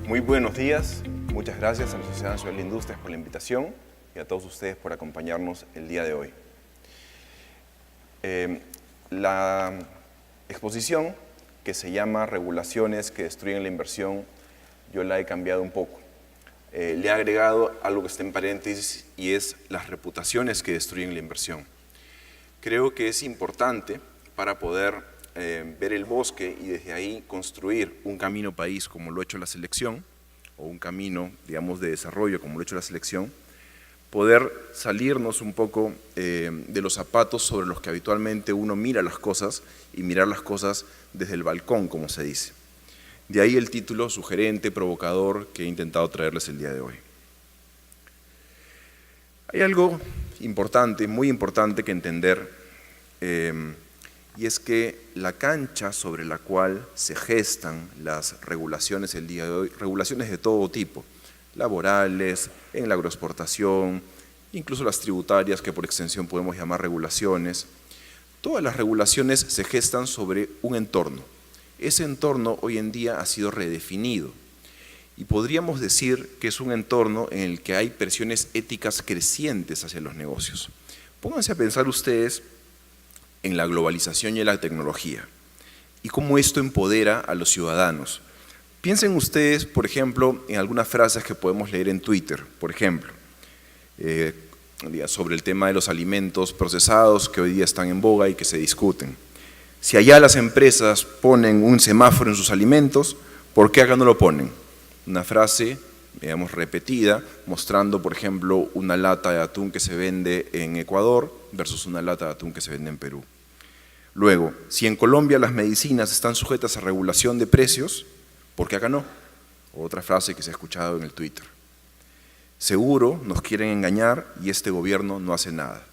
Muy buenos días, muchas gracias a la Sociedad Nacional de Industrias por la invitación y a todos ustedes por acompañarnos el día de hoy. La exposición, que se llama Regulaciones que destruyen la inversión, yo la he cambiado un poco. Le he agregado algo que está en paréntesis y es las reputaciones que destruyen la inversión. Creo que es importante para poder ver el bosque y desde ahí construir un camino país como lo ha hecho la selección, o un camino, digamos, de desarrollo como lo ha hecho la selección, poder salirnos un poco de los zapatos sobre los que habitualmente uno mira las cosas y mirar las cosas desde el balcón, como se dice. De ahí el título sugerente, provocador, que he intentado traerles el día de hoy. Hay algo importante, muy importante que entender, y es que la cancha sobre la cual se gestan las regulaciones el día de hoy, regulaciones de todo tipo, laborales, en la agroexportación, incluso las tributarias, que por extensión podemos llamar regulaciones, todas las regulaciones se gestan sobre un entorno. Ese entorno hoy en día ha sido redefinido y podríamos decir que es un entorno en el que hay presiones éticas crecientes hacia los negocios. Pónganse a pensar ustedes en la globalización y en la tecnología y cómo esto empodera a los ciudadanos. Piensen ustedes, por ejemplo, en algunas frases que podemos leer en Twitter, por ejemplo, sobre el tema de los alimentos procesados que hoy día están en boga y que se discuten. Si allá las empresas ponen un semáforo en sus alimentos, ¿por qué acá no lo ponen? Una frase, digamos, repetida, mostrando, por ejemplo, una lata de atún que se vende en Ecuador versus una lata de atún que se vende en Perú. Luego, si en Colombia las medicinas están sujetas a regulación de precios, ¿por qué acá no? Otra frase que se ha escuchado en el Twitter. Seguro nos quieren engañar y este gobierno no hace nada.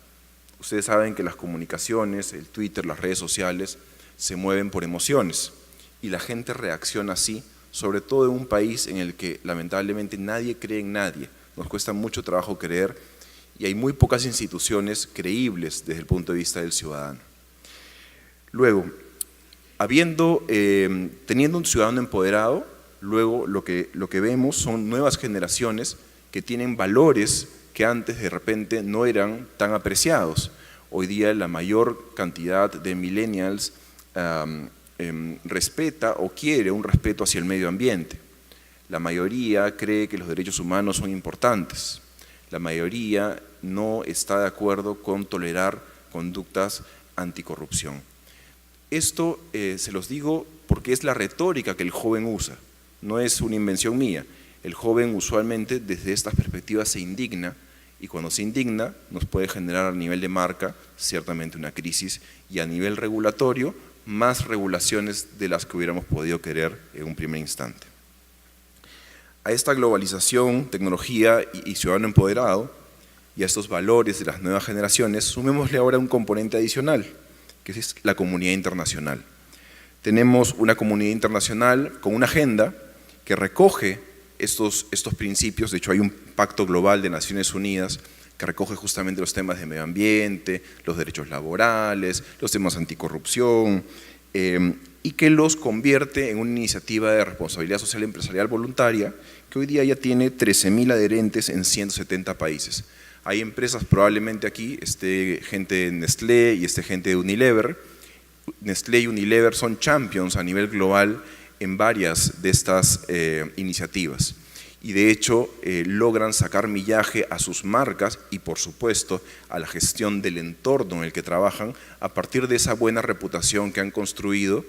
Ustedes saben que las comunicaciones, el Twitter, las redes sociales, se mueven por emociones y la gente reacciona así, sobre todo en un país en el que lamentablemente nadie cree en nadie, nos cuesta mucho trabajo creer y hay muy pocas instituciones creíbles desde el punto de vista del ciudadano. Luego, teniendo un ciudadano empoderado, luego lo que vemos son nuevas generaciones que tienen valores que antes de repente no eran tan apreciados. Hoy día la mayor cantidad de millennials respeta o quiere un respeto hacia el medio ambiente. La mayoría cree que los derechos humanos son importantes. La mayoría no está de acuerdo con tolerar conductas anticorrupción. Esto se los digo porque es la retórica que el joven usa, no es una invención mía. El joven usualmente desde estas perspectivas se indigna y cuando se indigna nos puede generar a nivel de marca ciertamente una crisis y a nivel regulatorio más regulaciones de las que hubiéramos podido querer en un primer instante. A esta globalización, tecnología y ciudadano empoderado y a estos valores de las nuevas generaciones, sumémosle ahora un componente adicional, que es la comunidad internacional. Tenemos una comunidad internacional con una agenda que recoge estos principios. De hecho hay un pacto global de Naciones Unidas que recoge justamente los temas de medio ambiente, los derechos laborales, los temas anticorrupción y que los convierte en una iniciativa de responsabilidad social empresarial voluntaria que hoy día ya tiene 13.000 adherentes en 170 países. Hay empresas, probablemente aquí esté gente de Nestlé y esté gente de Unilever. Nestlé y Unilever son champions a nivel global en varias de estas iniciativas y de hecho logran sacar millaje a sus marcas y por supuesto a la gestión del entorno en el que trabajan a partir de esa buena reputación que han construido,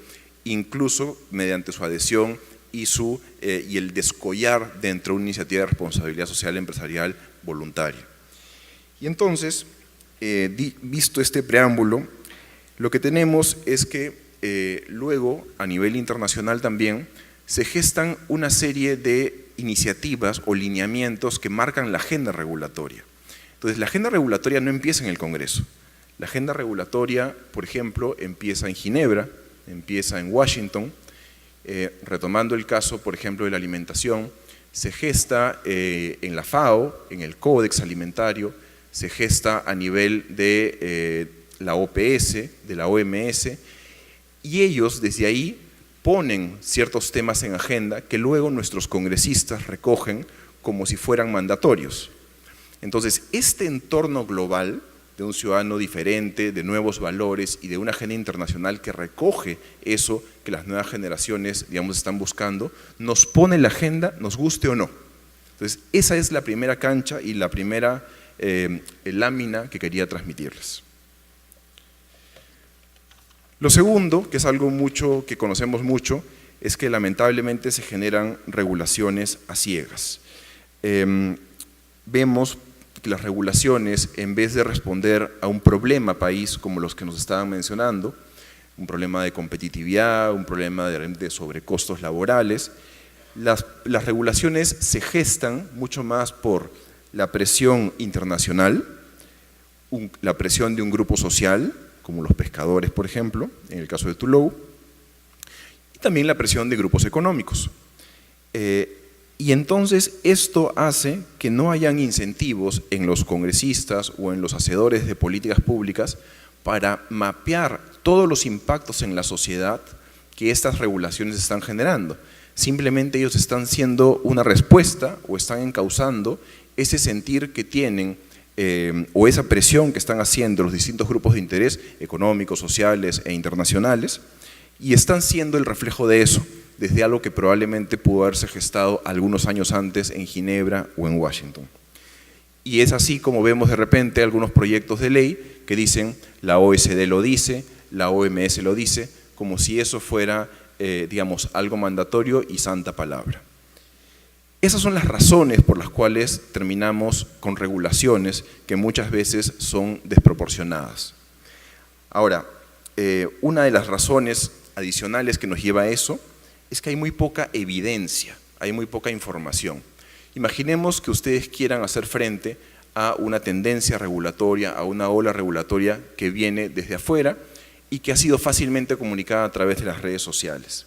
incluso mediante su adhesión y el descollar dentro de una iniciativa de responsabilidad social empresarial voluntaria. Y entonces, visto este preámbulo, lo que tenemos es que luego, a nivel internacional también, se gestan una serie de iniciativas o lineamientos que marcan la agenda regulatoria. Entonces, la agenda regulatoria no empieza en el Congreso. La agenda regulatoria, por ejemplo, empieza en Ginebra, empieza en Washington. Retomando el caso, por ejemplo, de la alimentación, se gesta en la FAO, en el Códex Alimentario, se gesta a nivel de la OPS, de la OMS, y ellos desde ahí ponen ciertos temas en agenda que luego nuestros congresistas recogen como si fueran mandatorios. Entonces, este entorno global de un ciudadano diferente, de nuevos valores y de una agenda internacional que recoge eso que las nuevas generaciones, digamos, están buscando, nos pone en la agenda, nos guste o no. Entonces, esa es la primera cancha y la primera lámina que quería transmitirles. Lo segundo, que es algo que conocemos mucho, es que lamentablemente se generan regulaciones a ciegas. Vemos que las regulaciones, en vez de responder a un problema país como los que nos estaban mencionando, un problema de competitividad, un problema de sobrecostos laborales, las regulaciones se gestan mucho más por la presión internacional, la presión de un grupo social, como los pescadores, por ejemplo, en el caso de Tullow, y también la presión de grupos económicos. Y entonces esto hace que no hayan incentivos en los congresistas o en los hacedores de políticas públicas para mapear todos los impactos en la sociedad que estas regulaciones están generando. Simplemente ellos están siendo una respuesta o están encauzando ese sentir que tienen o esa presión que están haciendo los distintos grupos de interés económicos, sociales e internacionales, y están siendo el reflejo de eso, desde algo que probablemente pudo haberse gestado algunos años antes en Ginebra o en Washington. Y es así como vemos de repente algunos proyectos de ley que dicen la OSD lo dice, la OMS lo dice, como si eso fuera, digamos, algo mandatorio y santa palabra. Esas son las razones por las cuales terminamos con regulaciones que muchas veces son desproporcionadas. Ahora, una de las razones adicionales que nos lleva a eso es que hay muy poca evidencia, hay muy poca información. Imaginemos que ustedes quieran hacer frente a una tendencia regulatoria, a una ola regulatoria que viene desde afuera y que ha sido fácilmente comunicada a través de las redes sociales.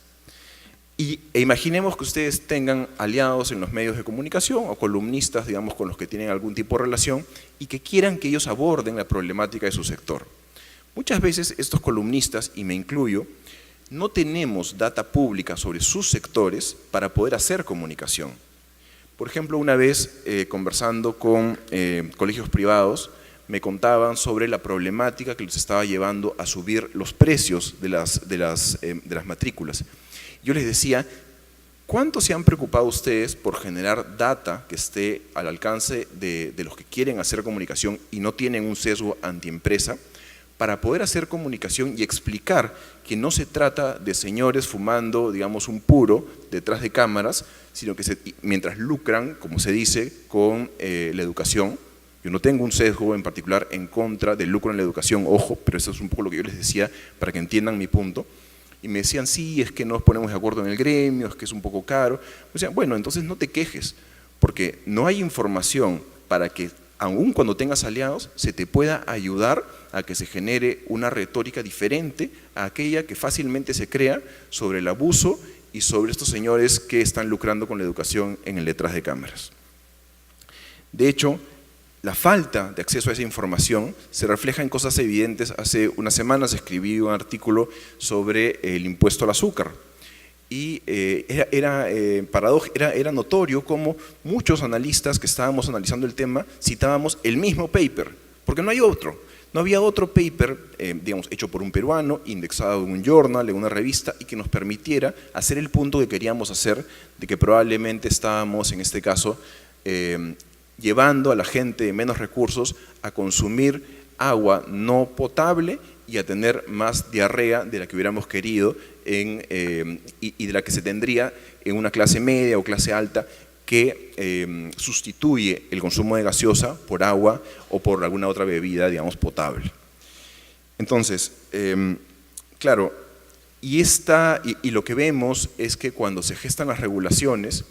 E imaginemos que ustedes tengan aliados en los medios de comunicación o columnistas, digamos, con los que tienen algún tipo de relación y que quieran que ellos aborden la problemática de su sector. Muchas veces estos columnistas, y me incluyo, no tenemos data pública sobre sus sectores para poder hacer comunicación. Por ejemplo, una vez conversando con colegios privados, me contaban sobre la problemática que les estaba llevando a subir los precios de las matrículas. Yo les decía, ¿cuánto se han preocupado ustedes por generar data que esté al alcance de los que quieren hacer comunicación y no tienen un sesgo antiempresa, para poder hacer comunicación y explicar que no se trata de señores fumando, digamos, un puro detrás de cámaras, sino que mientras lucran, como se dice, con la educación? Yo no tengo un sesgo en particular en contra del lucro en la educación, ojo, pero eso es un poco lo que yo les decía para que entiendan mi punto. Y me decían, sí, es que no nos ponemos de acuerdo en el gremio, es que es un poco caro. Me decían, bueno, entonces no te quejes, porque no hay información para que, aun cuando tengas aliados, se te pueda ayudar a que se genere una retórica diferente a aquella que fácilmente se crea sobre el abuso y sobre estos señores que están lucrando con la educación en el detrás de cámaras. De hecho, la falta de acceso a esa información se refleja en cosas evidentes. Hace unas semanas escribí un artículo sobre el impuesto al azúcar y era notorio cómo muchos analistas que estábamos analizando el tema citábamos el mismo paper, porque no hay otro. No había otro paper, digamos, hecho por un peruano, indexado en un journal, en una revista, y que nos permitiera hacer el punto que queríamos hacer, de que probablemente estábamos, en este caso, llevando a la gente de menos recursos a consumir agua no potable y a tener más diarrea de la que hubiéramos querido y de la que se tendría en una clase media o clase alta que sustituye el consumo de gaseosa por agua o por alguna otra bebida, digamos, potable. Entonces, claro, y lo que vemos es que cuando se gestan las regulaciones,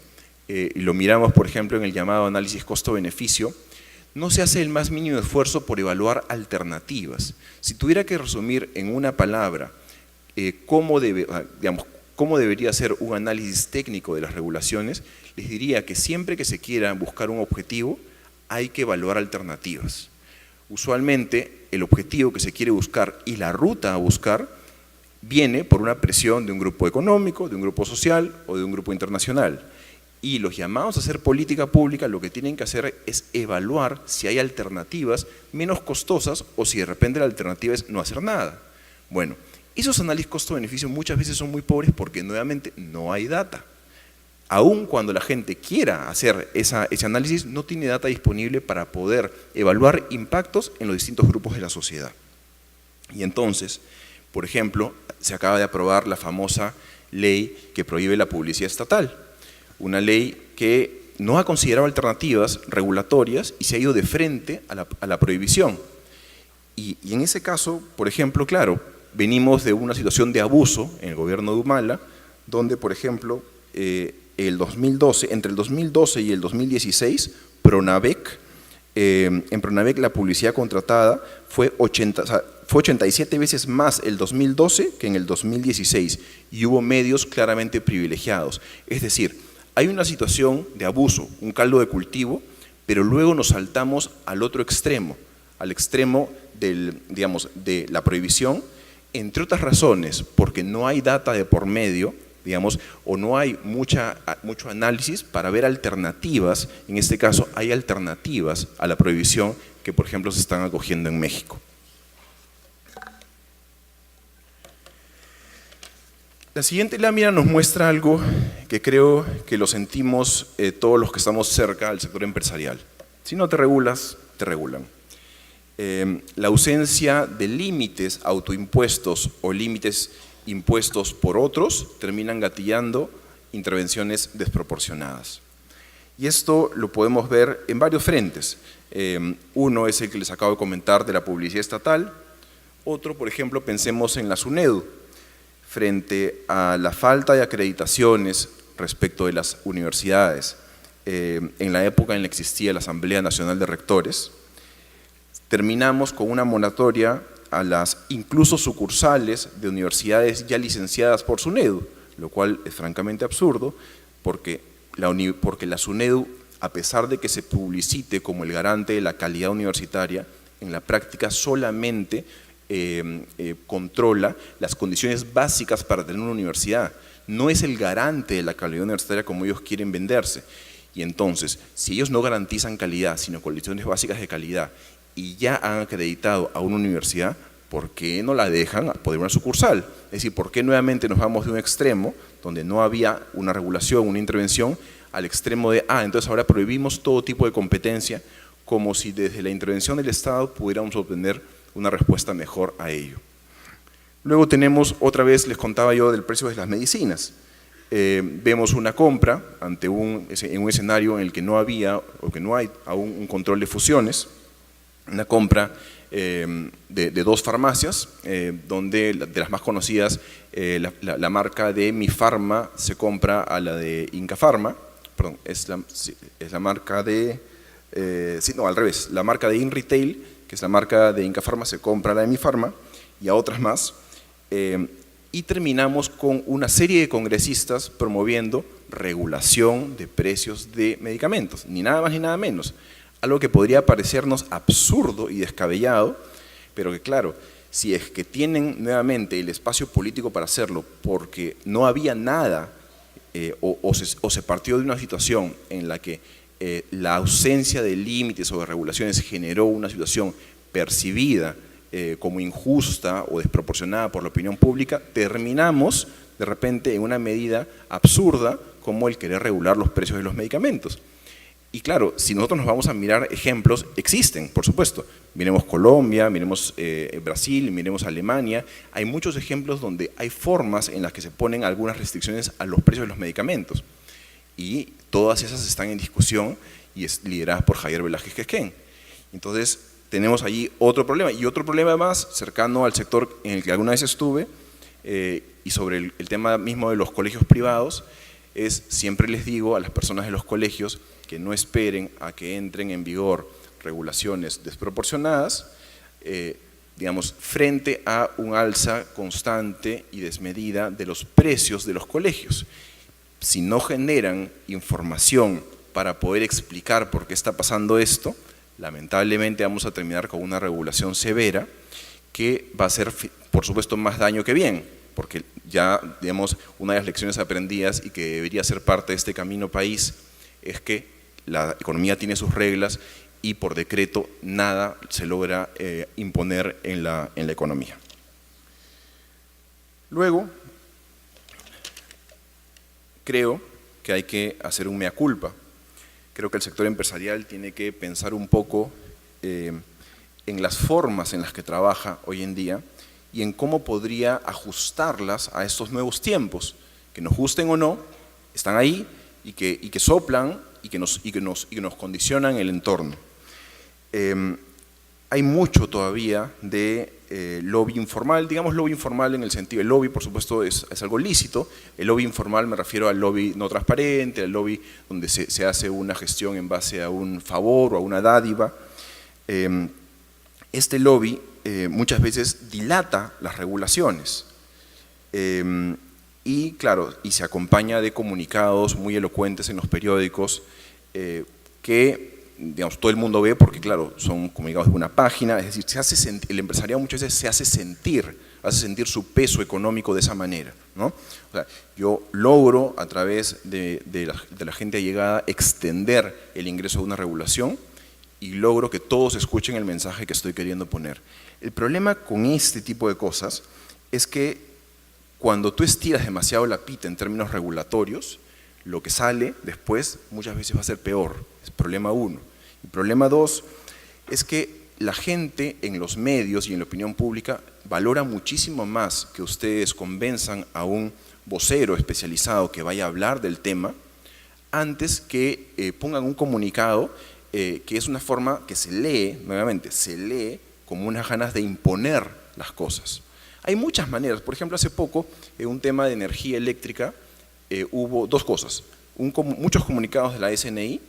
y lo miramos por ejemplo en el llamado análisis costo-beneficio, no se hace el más mínimo esfuerzo por evaluar alternativas. Si tuviera que resumir en una palabra cómo debería ser un análisis técnico de las regulaciones, les diría que siempre que se quiera buscar un objetivo, hay que evaluar alternativas. Usualmente el objetivo que se quiere buscar y la ruta a buscar viene por una presión de un grupo económico, de un grupo social o de un grupo internacional. Y los llamados a hacer política pública lo que tienen que hacer es evaluar si hay alternativas menos costosas o si de repente la alternativa es no hacer nada. Bueno, esos análisis costo-beneficio muchas veces son muy pobres porque nuevamente no hay data. Aun cuando la gente quiera hacer ese análisis, no tiene data disponible para poder evaluar impactos en los distintos grupos de la sociedad. Y entonces, por ejemplo, se acaba de aprobar la famosa ley que prohíbe la publicidad estatal. Una ley que no ha considerado alternativas regulatorias y se ha ido de frente a la prohibición. Y en ese caso, por ejemplo, claro, venimos de una situación de abuso en el gobierno de Humala, donde, por ejemplo, entre el 2012 y el 2016, en Pronavec la publicidad contratada fue 87 veces más el 2012 que en el 2016 y hubo medios claramente privilegiados. Es decir, hay una situación de abuso, un caldo de cultivo, pero luego nos saltamos al otro extremo, al extremo de la prohibición, entre otras razones, porque no hay data de por medio, o no hay mucho análisis para ver alternativas. En este caso hay alternativas a la prohibición que, por ejemplo, se están acogiendo en México. La siguiente lámina nos muestra algo que creo que lo sentimos todos los que estamos cerca del sector empresarial. Si no te regulas, te regulan. La ausencia de límites autoimpuestos o límites impuestos por otros terminan gatillando intervenciones desproporcionadas. Y esto lo podemos ver en varios frentes. Uno es el que les acabo de comentar de la publicidad estatal. Otro, por ejemplo, pensemos en la SUNEDU. Frente a la falta de acreditaciones respecto de las universidades, en la época en la que existía la Asamblea Nacional de Rectores, terminamos con una moratoria a las incluso sucursales de universidades ya licenciadas por SUNEDU, lo cual es francamente absurdo porque la SUNEDU, a pesar de que se publicite como el garante de la calidad universitaria, en la práctica solamente controla las condiciones básicas para tener una universidad, no es el garante de la calidad universitaria como ellos quieren venderse. Y entonces, si ellos no garantizan calidad, sino condiciones básicas de calidad, y ya han acreditado a una universidad, ¿por qué no la dejan poner una sucursal? Es decir, ¿por qué nuevamente nos vamos de un extremo, donde no había una regulación, una intervención, al extremo de, entonces ahora prohibimos todo tipo de competencia, como si desde la intervención del Estado pudiéramos obtener una respuesta mejor a ello? Luego tenemos, otra vez les contaba yo del precio de las medicinas. Vemos una compra en un escenario en el que no había o que no hay aún un control de fusiones, una compra de dos farmacias, donde de las más conocidas, la marca de Mi Farma se compra a la de Inca Pharma, perdón, es la marca de, al revés, la marca de InRetail, que es la marca de Inca Pharma, se compra a la de Mi Farma y a otras más, y terminamos con una serie de congresistas promoviendo regulación de precios de medicamentos, ni nada más ni nada menos. Algo que podría parecernos absurdo y descabellado, pero que claro, si es que tienen nuevamente el espacio político para hacerlo porque no había nada o se partió de una situación en la que la ausencia de límites o de regulaciones generó una situación percibida como injusta o desproporcionada por la opinión pública, terminamos de repente en una medida absurda como el querer regular los precios de los medicamentos. Y claro, si nosotros nos vamos a mirar ejemplos, existen, por supuesto. Miremos Colombia, miremos Brasil, miremos Alemania. Hay muchos ejemplos donde hay formas en las que se ponen algunas restricciones a los precios de los medicamentos. Y todas esas están en discusión y es lideradas por Javier Velázquez Quesquén. Entonces, tenemos allí otro problema. Y otro problema más, cercano al sector en el que alguna vez estuve, y sobre el tema mismo de los colegios privados, es, siempre les digo a las personas de los colegios que no esperen a que entren en vigor regulaciones desproporcionadas, frente a un alza constante y desmedida de los precios de los colegios. Si no generan información para poder explicar por qué está pasando esto, lamentablemente vamos a terminar con una regulación severa que va a hacer, por supuesto, más daño que bien, porque ya, digamos, una de las lecciones aprendidas y que debería ser parte de este camino país es que la economía tiene sus reglas y por decreto nada se logra imponer en la economía. Luego, creo que hay que hacer un mea culpa. Creo que el sector empresarial tiene que pensar un poco en las formas en las que trabaja hoy en día y en cómo podría ajustarlas a estos nuevos tiempos, que nos gusten o no, están ahí y que soplan y que nos condicionan el entorno. Hay mucho todavía de lobby informal, digamos lobby informal en el sentido, el lobby por supuesto es algo lícito, el lobby informal me refiero al lobby no transparente, al lobby donde se hace una gestión en base a un favor o a una dádiva. Este lobby muchas veces dilata las regulaciones y claro, y se acompaña de comunicados muy elocuentes en los periódicos que digamos, todo el mundo ve porque, claro, son comunicados de una página, es decir, el empresariado muchas veces se hace sentir su peso económico de esa manera, ¿no? O sea, yo logro a través de la gente allegada extender el ingreso de una regulación y logro que todos escuchen el mensaje que estoy queriendo poner. El problema con este tipo de cosas es que cuando tú estiras demasiado la pita en términos regulatorios, lo que sale después muchas veces va a ser peor, es problema 1. Y problema 2 es que la gente en los medios y en la opinión pública valora muchísimo más que ustedes convenzan a un vocero especializado que vaya a hablar del tema antes que pongan un comunicado que es una forma que se lee, nuevamente, se lee como unas ganas de imponer las cosas. Hay muchas maneras, por ejemplo, hace poco en un tema de energía eléctrica hubo dos cosas, muchos comunicados de la SNI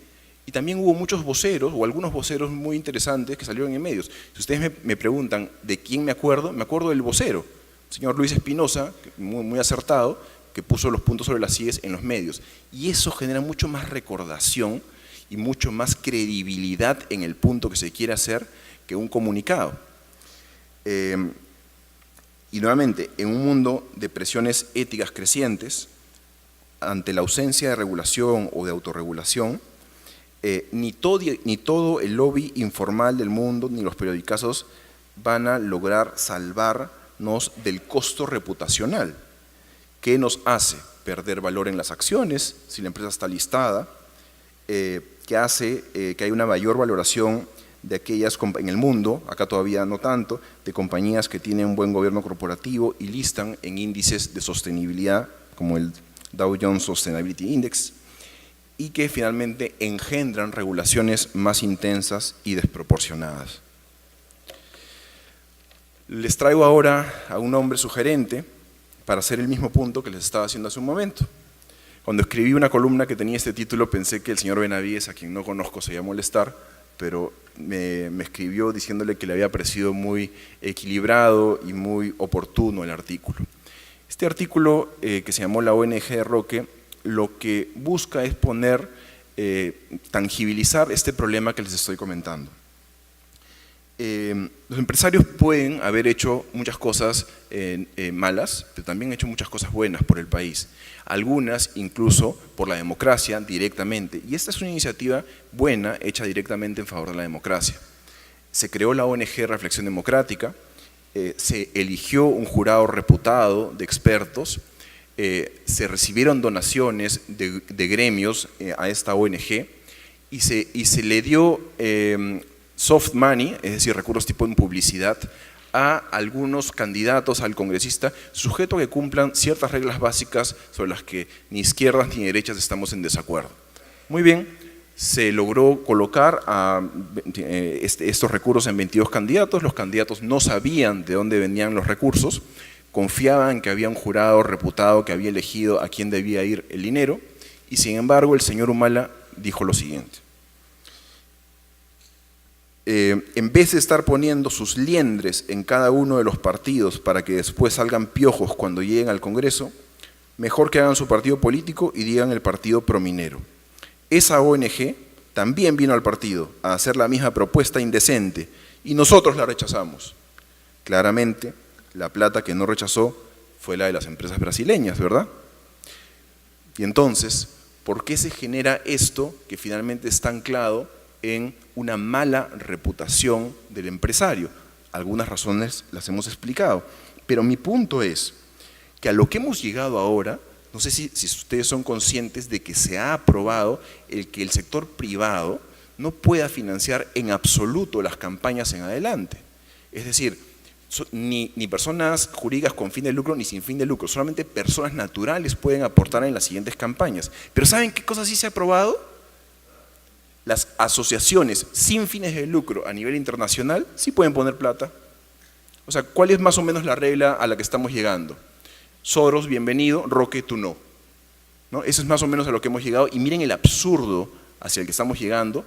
y también hubo muchos voceros o algunos voceros muy interesantes que salieron en medios. Si ustedes me preguntan de quién me acuerdo del vocero, el señor Luis Espinosa, muy acertado, que puso los puntos sobre las IES en los medios. Y eso genera mucho más recordación y mucho más credibilidad en el punto que se quiere hacer que un comunicado. Y nuevamente, en un mundo de presiones éticas crecientes, ante la ausencia de regulación o de autorregulación, ni todo el lobby informal del mundo, ni los periodicazos van a lograr salvarnos del costo reputacional. ¿Qué nos hace? Perder valor en las acciones, si la empresa está listada, que hace que haya una mayor valoración de aquellas en el mundo, acá todavía no tanto, de compañías que tienen un buen gobierno corporativo y listan en índices de sostenibilidad, como el Dow Jones Sustainability Index, y que finalmente engendran regulaciones más intensas y desproporcionadas. Les traigo ahora a un hombre sugerente para hacer el mismo punto que les estaba haciendo hace un momento. Cuando escribí una columna que tenía este título pensé que el señor Benavides, a quien no conozco, se iba a molestar, pero me escribió diciéndole que le había parecido muy equilibrado y muy oportuno el artículo. Este artículo que se llamó La ONG de Roque, lo que busca es tangibilizar este problema que les estoy comentando. Los empresarios pueden haber hecho muchas cosas malas, pero también han hecho muchas cosas buenas por el país, algunas incluso por la democracia directamente, y esta es una iniciativa buena hecha directamente en favor de la democracia. Se creó la ONG Reflexión Democrática, se eligió un jurado reputado de expertos, se recibieron donaciones de gremios a esta ONG y se le dio soft money, es decir, recursos tipo en publicidad, a algunos candidatos al congresista, sujeto a que cumplan ciertas reglas básicas sobre las que ni izquierdas ni derechas estamos en desacuerdo. Muy bien, se logró colocar estos recursos en 22 candidatos, los candidatos no sabían de dónde venían los recursos, confiaban que había un jurado reputado que había elegido a quién debía ir el dinero, y sin embargo el señor Humala dijo lo siguiente: en vez de estar poniendo sus liendres en cada uno de los partidos para que después salgan piojos cuando lleguen al Congreso, mejor que hagan su partido político y digan el partido prominero. Esa ONG también vino al partido a hacer la misma propuesta indecente y nosotros la rechazamos. Claramente, la plata que no rechazó fue la de las empresas brasileñas, ¿verdad? Y entonces, ¿por qué se genera esto que finalmente está anclado en una mala reputación del empresario? Algunas razones las hemos explicado, pero mi punto es que a lo que hemos llegado ahora, no sé si ustedes son conscientes de que se ha aprobado el que el sector privado no pueda financiar en absoluto las campañas en adelante. Es decir, ni personas jurídicas con fin de lucro ni sin fin de lucro, solamente personas naturales pueden aportar en las siguientes campañas. Pero ¿saben qué cosa sí se ha aprobado? Las asociaciones sin fines de lucro a nivel internacional sí pueden poner plata. O sea, ¿cuál es más o menos la regla a la que estamos llegando? Soros, bienvenido, Roque, tú no. ¿No? Eso es más o menos a lo que hemos llegado, y miren el absurdo hacia el que estamos llegando,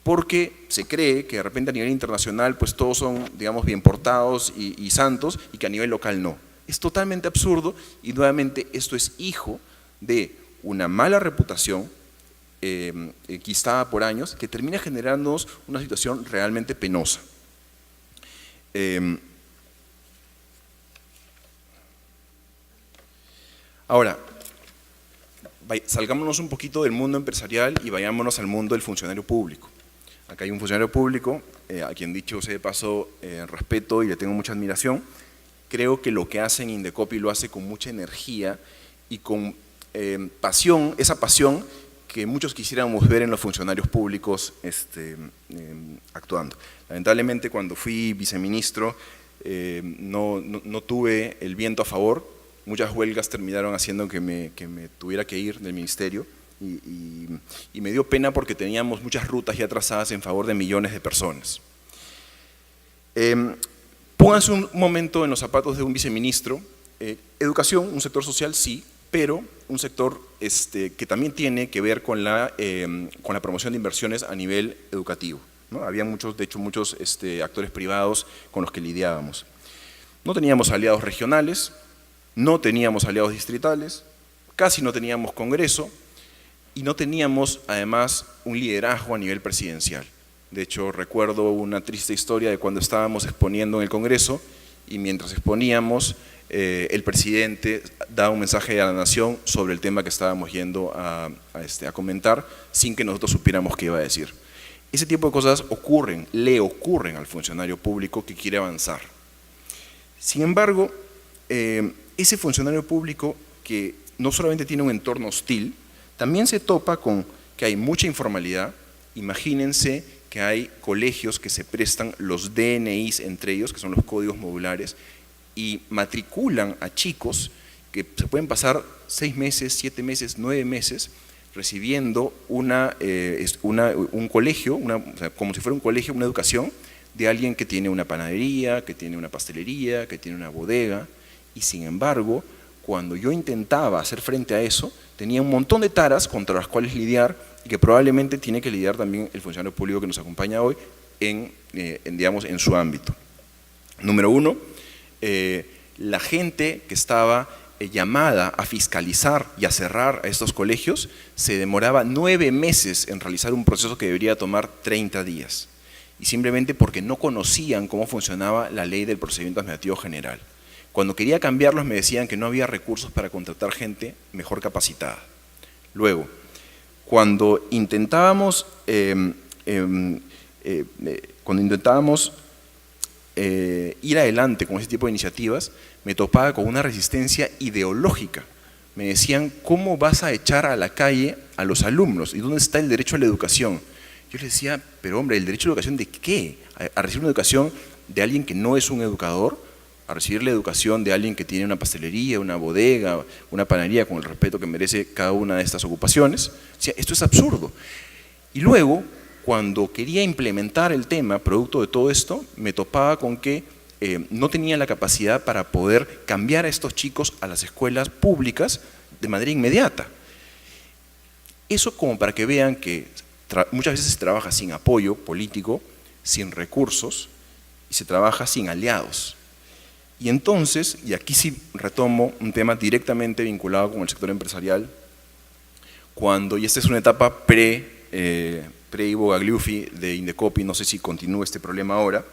porque se cree que de repente a nivel internacional pues todos son, digamos, bien portados y santos, y que a nivel local no. Es totalmente absurdo, y nuevamente esto es hijo de una mala reputación enquistada por años, que termina generándonos una situación realmente penosa. Ahora, salgámonos un poquito del mundo empresarial y vayámonos al mundo del funcionario público. Acá hay un funcionario público, a quien dicho sea de paso respeto y le tengo mucha admiración. Creo que lo que hace en Indecopi lo hace con mucha energía y con pasión, esa pasión que muchos quisiéramos ver en los funcionarios públicos actuando. Lamentablemente cuando fui viceministro no tuve el viento a favor. Muchas huelgas terminaron haciendo que me tuviera que ir del ministerio y me dio pena porque teníamos muchas rutas ya trazadas en favor de millones de personas. Pónganse un momento en los zapatos de un viceministro. Educación, un sector social, sí, pero un sector que también tiene que ver con la promoción de inversiones a nivel educativo, ¿no? Había muchos actores privados con los que lidiábamos. No teníamos aliados regionales, no teníamos aliados distritales, casi no teníamos congreso y no teníamos además un liderazgo a nivel presidencial. De hecho, recuerdo una triste historia de cuando estábamos exponiendo en el congreso y mientras exponíamos, el presidente da un mensaje a la nación sobre el tema que estábamos yendo a comentar sin que nosotros supiéramos qué iba a decir. Ese tipo de cosas le ocurren al funcionario público que quiere avanzar. Sin embargo, ese funcionario público que no solamente tiene un entorno hostil, también se topa con que hay mucha informalidad. Imagínense que hay colegios que se prestan los DNIs entre ellos, que son los códigos modulares, y matriculan a chicos que se pueden pasar 6 meses, 7 meses, 9 meses recibiendo un colegio, o sea, como si fuera un colegio, una educación de alguien que tiene una panadería, que tiene una pastelería, que tiene una bodega. Y sin embargo, cuando yo intentaba hacer frente a eso, tenía un montón de taras contra las cuales lidiar y que probablemente tiene que lidiar también el funcionario público que nos acompaña hoy en su ámbito. Número uno, la gente que estaba llamada a fiscalizar y a cerrar a estos colegios se demoraba 9 meses en realizar un proceso que debería tomar 30 días. Y simplemente porque no conocían cómo funcionaba la ley del procedimiento administrativo general. Cuando quería cambiarlos me decían que no había recursos para contratar gente mejor capacitada. Luego, cuando intentábamos ir adelante con ese tipo de iniciativas, me topaba con una resistencia ideológica. Me decían, ¿cómo vas a echar a la calle a los alumnos? ¿Y dónde está el derecho a la educación? Yo les decía, pero hombre, ¿el derecho a la educación de qué? ¿A recibir una educación de alguien que no es un educador? ¿A recibir la educación de alguien que tiene una pastelería, una bodega, una panadería, con el respeto que merece cada una de estas ocupaciones? O sea, esto es absurdo. Y luego, cuando quería implementar el tema, producto de todo esto, me topaba con que no tenía la capacidad para poder cambiar a estos chicos a las escuelas públicas de manera inmediata. Eso como para que vean que muchas veces se trabaja sin apoyo político, sin recursos, y se trabaja sin aliados. Y entonces, y aquí sí retomo un tema directamente vinculado con el sector empresarial, y esta es una etapa pre-Ivo Gagliuffi de Indecopi, no sé si continúa este problema ahora,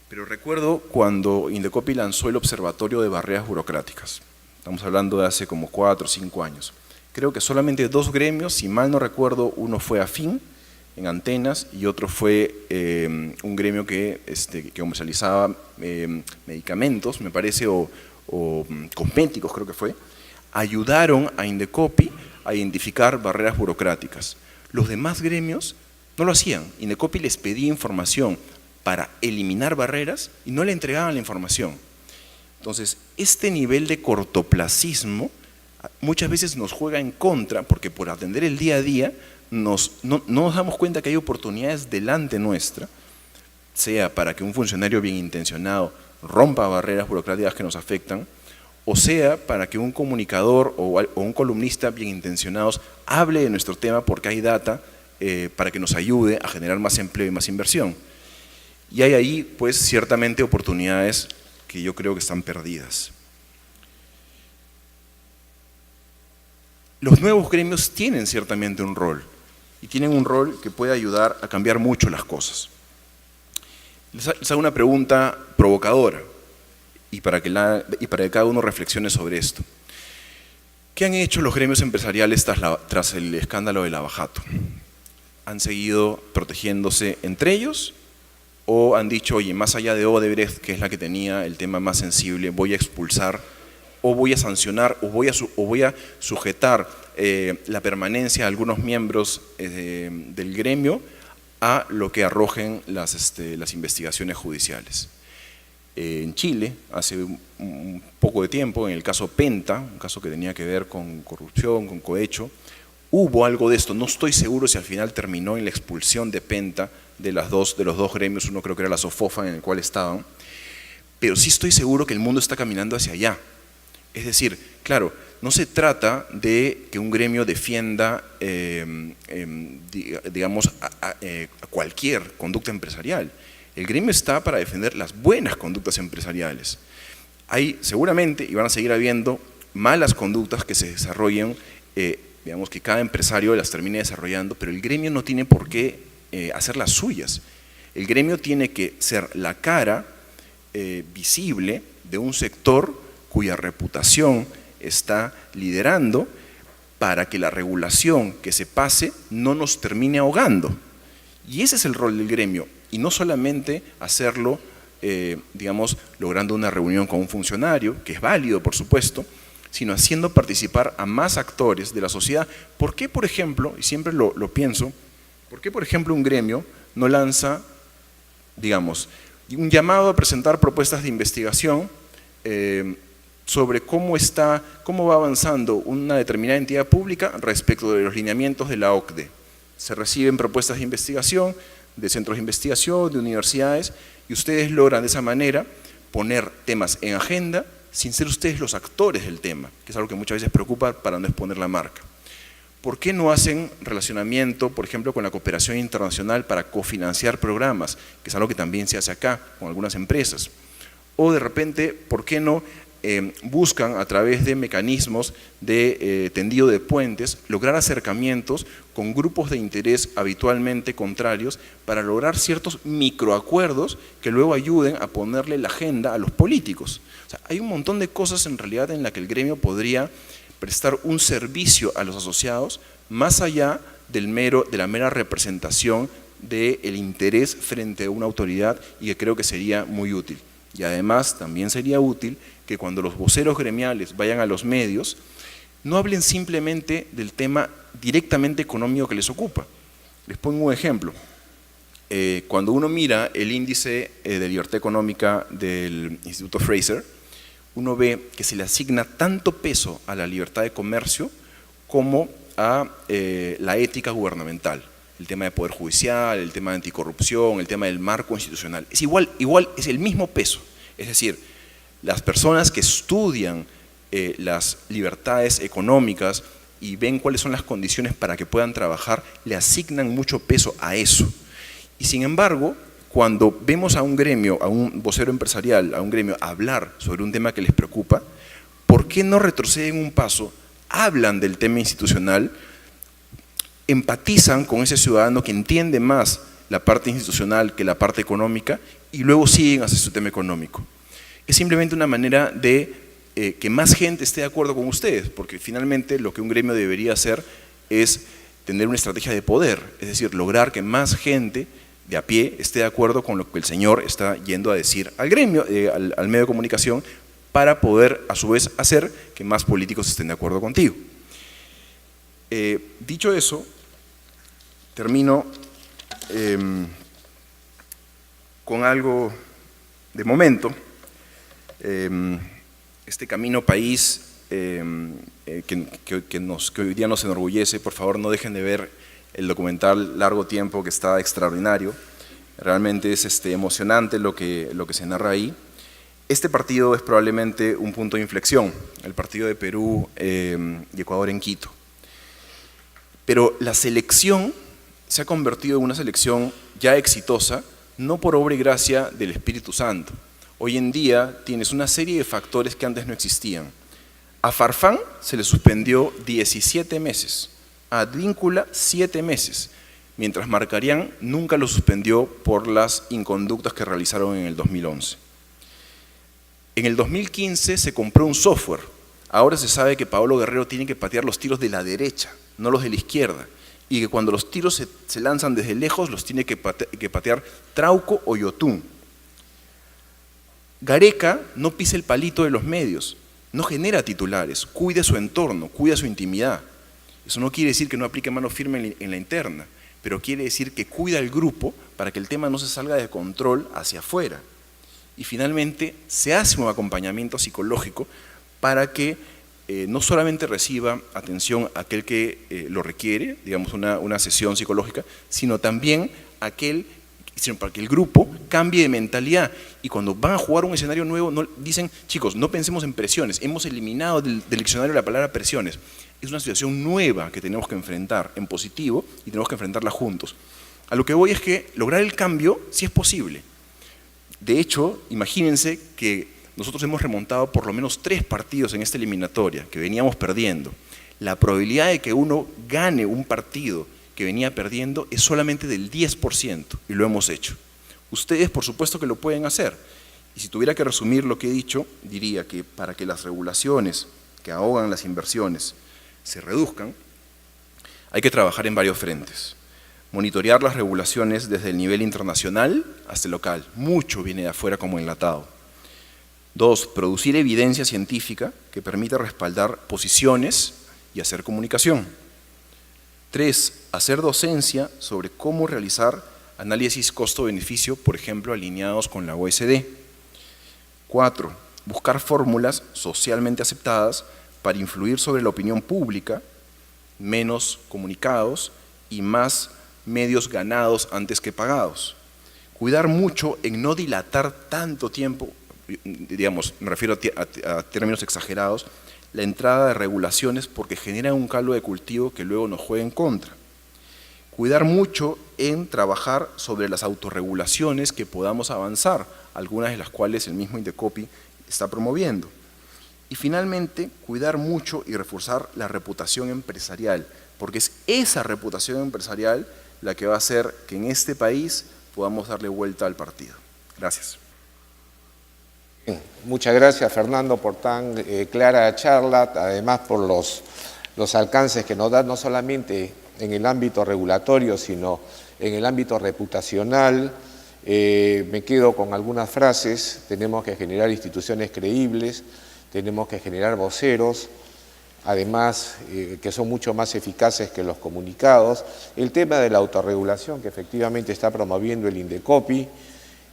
pero recuerdo cuando Indecopi lanzó el Observatorio de Barreras Burocráticas. Estamos hablando de hace como 4 o 5 años. Creo que solamente 2 gremios, si mal no recuerdo, uno fue AFIN en antenas y otro fue un gremio que comercializaba medicamentos, me parece, o cosméticos creo que fue, ayudaron a Indecopi a identificar barreras burocráticas. Los demás gremios no lo hacían. Indecopi les pedía información para eliminar barreras y no le entregaban la información. Entonces, este nivel de cortoplacismo muchas veces nos juega en contra, porque por atender el día a día no nos damos cuenta que hay oportunidades delante nuestra, sea para que un funcionario bien intencionado rompa barreras burocráticas que nos afectan, o sea para que un comunicador o un columnista bien intencionados hable de nuestro tema porque hay data para que nos ayude a generar más empleo y más inversión. Y hay ahí, pues, ciertamente oportunidades que yo creo que están perdidas. Los nuevos gremios tienen ciertamente un rol, y tienen un rol que puede ayudar a cambiar mucho las cosas. Les hago una pregunta provocadora, y para que cada uno reflexione sobre esto. ¿Qué han hecho los gremios empresariales tras el escándalo de Lava Jato? ¿Han seguido protegiéndose entre ellos? ¿O han dicho, oye, más allá de Odebrecht, que es la que tenía el tema más sensible, voy a expulsar, o voy a sancionar, o voy a sujetar la permanencia de algunos miembros del gremio a lo que arrojen las investigaciones judiciales? En Chile, hace un poco de tiempo, en el caso Penta, un caso que tenía que ver con corrupción, con cohecho, hubo algo de esto. No estoy seguro si al final terminó en la expulsión de Penta de los dos gremios, uno creo que era la SOFOFA en el cual estaban, pero sí estoy seguro que el mundo está caminando hacia allá. Es decir, claro, no se trata de que un gremio defienda, digamos, a cualquier conducta empresarial. El gremio está para defender las buenas conductas empresariales. Hay seguramente, y van a seguir habiendo, malas conductas que se desarrollen, digamos que cada empresario las termine desarrollando, pero el gremio no tiene por qué hacer las suyas. El gremio tiene que ser la cara visible de un sector cuya reputación está liderando para que la regulación que se pase no nos termine ahogando. Y ese es el rol del gremio, y no solamente hacerlo, digamos, logrando una reunión con un funcionario, que es válido por supuesto, sino haciendo participar a más actores de la sociedad. ¿Por qué, por ejemplo, y siempre lo pienso, por qué, por ejemplo, un gremio no lanza, digamos, un llamado a presentar propuestas de investigación sobre cómo va avanzando una determinada entidad pública respecto de los lineamientos de la OCDE? Se reciben propuestas de investigación de centros de investigación, de universidades, y ustedes logran de esa manera poner temas en agenda sin ser ustedes los actores del tema, que es algo que muchas veces preocupa para no exponer la marca. ¿Por qué no hacen relacionamiento, por ejemplo, con la cooperación internacional para cofinanciar programas, que es algo que también se hace acá con algunas empresas? O de repente, ¿por qué no buscan a través de mecanismos de tendido de puentes lograr acercamientos con grupos de interés habitualmente contrarios para lograr ciertos microacuerdos que luego ayuden a ponerle la agenda a los políticos? O sea, hay un montón de cosas en realidad en la que el gremio podría prestar un servicio a los asociados más allá de la mera representación del interés frente a una autoridad, y que creo que sería muy útil. Y además también sería útil que cuando los voceros gremiales vayan a los medios, no hablen simplemente del tema directamente económico que les ocupa. Les pongo un ejemplo. Cuando uno mira el índice de libertad económica del Instituto Fraser, uno ve que se le asigna tanto peso a la libertad de comercio como a la ética gubernamental. El tema de poder judicial, el tema de anticorrupción, el tema del marco institucional. Es igual, es el mismo peso. Es decir, las personas que estudian las libertades económicas y ven cuáles son las condiciones para que puedan trabajar, le asignan mucho peso a eso. Y sin embargo, cuando vemos a un gremio, a un vocero empresarial, a un gremio hablar sobre un tema que les preocupa, ¿por qué no retroceden un paso? Hablan del tema institucional, empatizan con ese ciudadano que entiende más la parte institucional que la parte económica, y luego siguen hacia su tema económico. Es simplemente una manera de que más gente esté de acuerdo con ustedes, porque finalmente lo que un gremio debería hacer es tener una estrategia de poder, es decir, lograr que más gente de a pie esté de acuerdo con lo que el señor está yendo a decir al gremio, al medio de comunicación, para poder a su vez hacer que más políticos estén de acuerdo contigo. Dicho eso, termino con algo de momento. Este camino país que hoy día nos enorgullece, por favor no dejen de ver el documental Largo Tiempo, que está extraordinario. Realmente es emocionante lo que se narra ahí. Este partido es probablemente un punto de inflexión, el partido de Perú y Ecuador en Quito. Pero la selección se ha convertido en una selección ya exitosa, no por obra y gracia del Espíritu Santo. Hoy en día tienes una serie de factores que antes no existían. A Farfán se le suspendió 17 meses, a Advíncula 7 meses, mientras Marcarián nunca lo suspendió por las inconductas que realizaron en el 2011. En el 2015 se compró un software. Ahora se sabe que Paolo Guerrero tiene que patear los tiros de la derecha, no los de la izquierda, y que cuando los tiros se lanzan desde lejos los tiene que patear Trauco o Yotún. Gareca no pisa el palito de los medios, no genera titulares, cuida su entorno, cuida su intimidad. Eso no quiere decir que no aplique mano firme en la interna, pero quiere decir que cuida el grupo para que el tema no se salga de control hacia afuera. Y finalmente se hace un acompañamiento psicológico para que no solamente reciba atención aquel que lo requiere, digamos una sesión psicológica, sino también para que el grupo cambie de mentalidad. Y cuando van a jugar un escenario nuevo, dicen, chicos, no pensemos en presiones, hemos eliminado del diccionario la palabra presiones. Es una situación nueva que tenemos que enfrentar en positivo y tenemos que enfrentarla juntos. A lo que voy es que lograr el cambio sí es posible. De hecho, imagínense que nosotros hemos remontado por lo menos 3 partidos en esta eliminatoria que veníamos perdiendo. La probabilidad de que uno gane un partido que venía perdiendo es solamente del 10% y lo hemos hecho. Ustedes por supuesto que lo pueden hacer. Y si tuviera que resumir lo que he dicho, diría que para que las regulaciones que ahogan las inversiones se reduzcan, hay que trabajar en varios frentes. Monitorear las regulaciones desde el nivel internacional hasta el local. Mucho viene de afuera como enlatado. 2, producir evidencia científica que permita respaldar posiciones y hacer comunicación. 3, hacer docencia sobre cómo realizar análisis costo-beneficio, por ejemplo, alineados con la OECD. 4, buscar fórmulas socialmente aceptadas para influir sobre la opinión pública, menos comunicados y más medios ganados antes que pagados. Cuidar mucho en no dilatar tanto tiempo, digamos, me refiero a términos exagerados, la entrada de regulaciones porque generan un caldo de cultivo que luego nos juega en contra. Cuidar mucho en trabajar sobre las autorregulaciones que podamos avanzar, algunas de las cuales el mismo Indecopi está promoviendo. Y finalmente, cuidar mucho y reforzar la reputación empresarial, porque es esa reputación empresarial la que va a hacer que en este país podamos darle vuelta al partido. Gracias. Muchas gracias, Fernando, por tan clara charla, además por los alcances que nos da no solamente en el ámbito regulatorio, sino en el ámbito reputacional. Me quedo con algunas frases: tenemos que generar instituciones creíbles, tenemos que generar voceros, además que son mucho más eficaces que los comunicados. El tema de la autorregulación que efectivamente está promoviendo el Indecopi.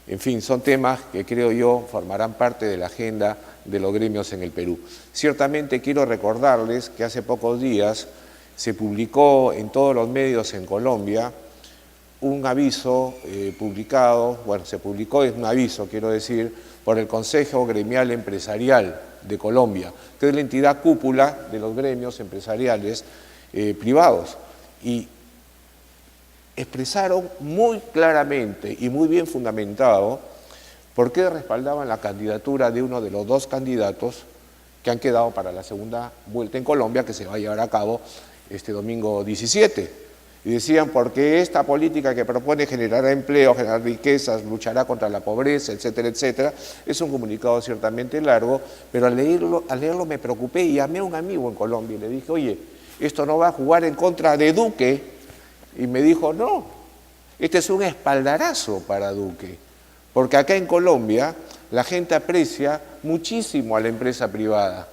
En fin, son temas que creo yo formarán parte de la agenda de los gremios en el Perú. Ciertamente quiero recordarles que hace pocos días se publicó en todos los medios en Colombia un aviso publicado, bueno, se publicó un aviso, quiero decir, por el Consejo Gremial Empresarial de Colombia, que es la entidad cúpula de los gremios empresariales privados. Y expresaron muy claramente y muy bien fundamentado por qué respaldaban la candidatura de uno de los 2 candidatos que han quedado para la segunda vuelta en Colombia, que se va a llevar a cabo este domingo 17. Y decían, porque esta política que propone generará empleo, generar riquezas, luchará contra la pobreza, etcétera, etcétera. Es un comunicado ciertamente largo, pero al leerlo me preocupé y llamé a un amigo en Colombia y le dije, oye, ¿esto no va a jugar en contra de Duque? Y me dijo, no, este es un espaldarazo para Duque, porque acá en Colombia la gente aprecia muchísimo a la empresa privada,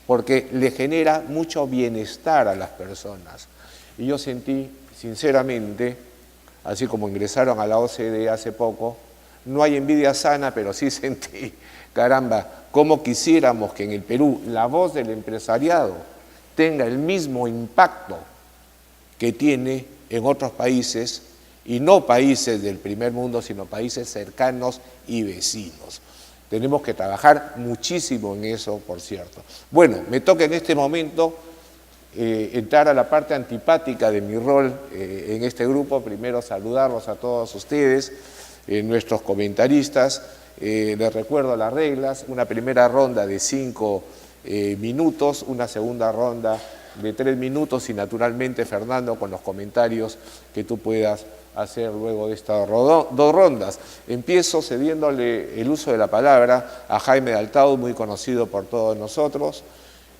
porque le genera mucho bienestar a las personas. Y yo sentí, sinceramente, así como ingresaron a la OCDE hace poco, no hay envidia sana, pero sí sentí, caramba, cómo quisiéramos que en el Perú la voz del empresariado tenga el mismo impacto que tiene en otros países, y no países del primer mundo, sino países cercanos y vecinos. Tenemos que trabajar muchísimo en eso, por cierto. Bueno, me toca en este momento entrar a la parte antipática de mi rol en este grupo. Primero saludarlos a todos ustedes, nuestros comentaristas. Les recuerdo las reglas: una primera ronda de 5 minutos, una segunda ronda de 3 minutos y naturalmente, Fernando, con los comentarios que tú puedas hacer luego de estas 2 rondas. Empiezo cediéndole el uso de la palabra a Jaime Daltau, muy conocido por todos nosotros,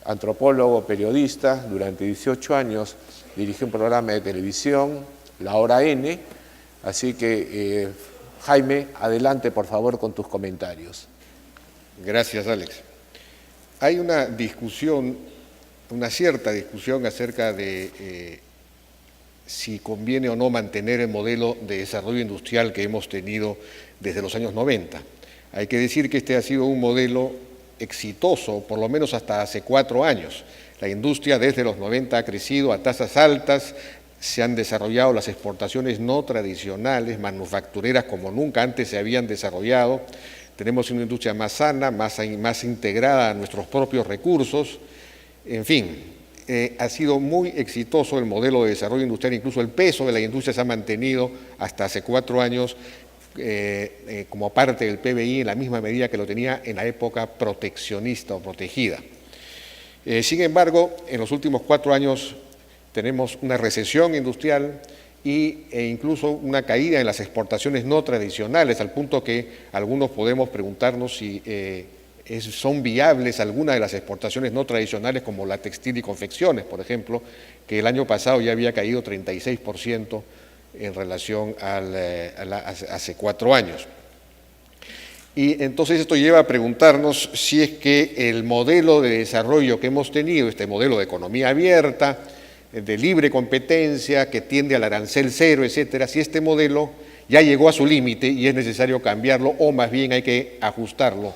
antropólogo, periodista. Durante 18 años dirigió un programa de televisión, La Hora N. Así que, Jaime, adelante por favor con tus comentarios. Gracias, Alex. Hay una discusión, una cierta discusión acerca de si conviene o no mantener el modelo de desarrollo industrial que hemos tenido desde los años 90. Hay que decir que este ha sido un modelo exitoso, por lo menos hasta hace 4 años. La industria desde los 90 ha crecido a tasas altas, se han desarrollado las exportaciones no tradicionales, manufactureras como nunca antes se habían desarrollado. Tenemos una industria más sana, más integrada a nuestros propios recursos. En fin, ha sido muy exitoso el modelo de desarrollo industrial, incluso el peso de la industria se ha mantenido hasta hace 4 años como parte del PBI en la misma medida que lo tenía en la época proteccionista o protegida. Sin embargo, en los últimos 4 años tenemos una recesión industrial e incluso una caída en las exportaciones no tradicionales, al punto que algunos podemos preguntarnos si son viables algunas de las exportaciones no tradicionales, como la textil y confecciones, por ejemplo, que el año pasado ya había caído 36% en relación hace 4 años. Y entonces esto lleva a preguntarnos si es que el modelo de desarrollo que hemos tenido, este modelo de economía abierta, de libre competencia, que tiende al arancel cero, etcétera, si este modelo ya llegó a su límite y es necesario cambiarlo o más bien hay que ajustarlo.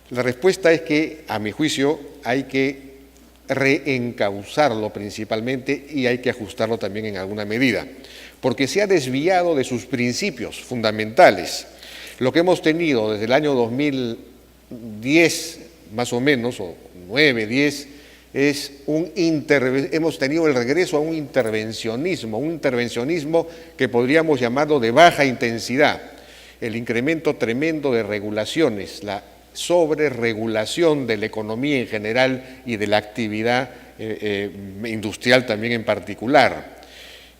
La respuesta es que, a mi juicio, hay que reencauzarlo principalmente y hay que ajustarlo también en alguna medida, porque se ha desviado de sus principios fundamentales. Lo que hemos tenido desde el año 2010, más o menos, o 9, 10, es hemos tenido el regreso a un intervencionismo que podríamos llamarlo de baja intensidad, el incremento tremendo de regulaciones, la sobreregulación de la economía en general y de la actividad industrial también en particular.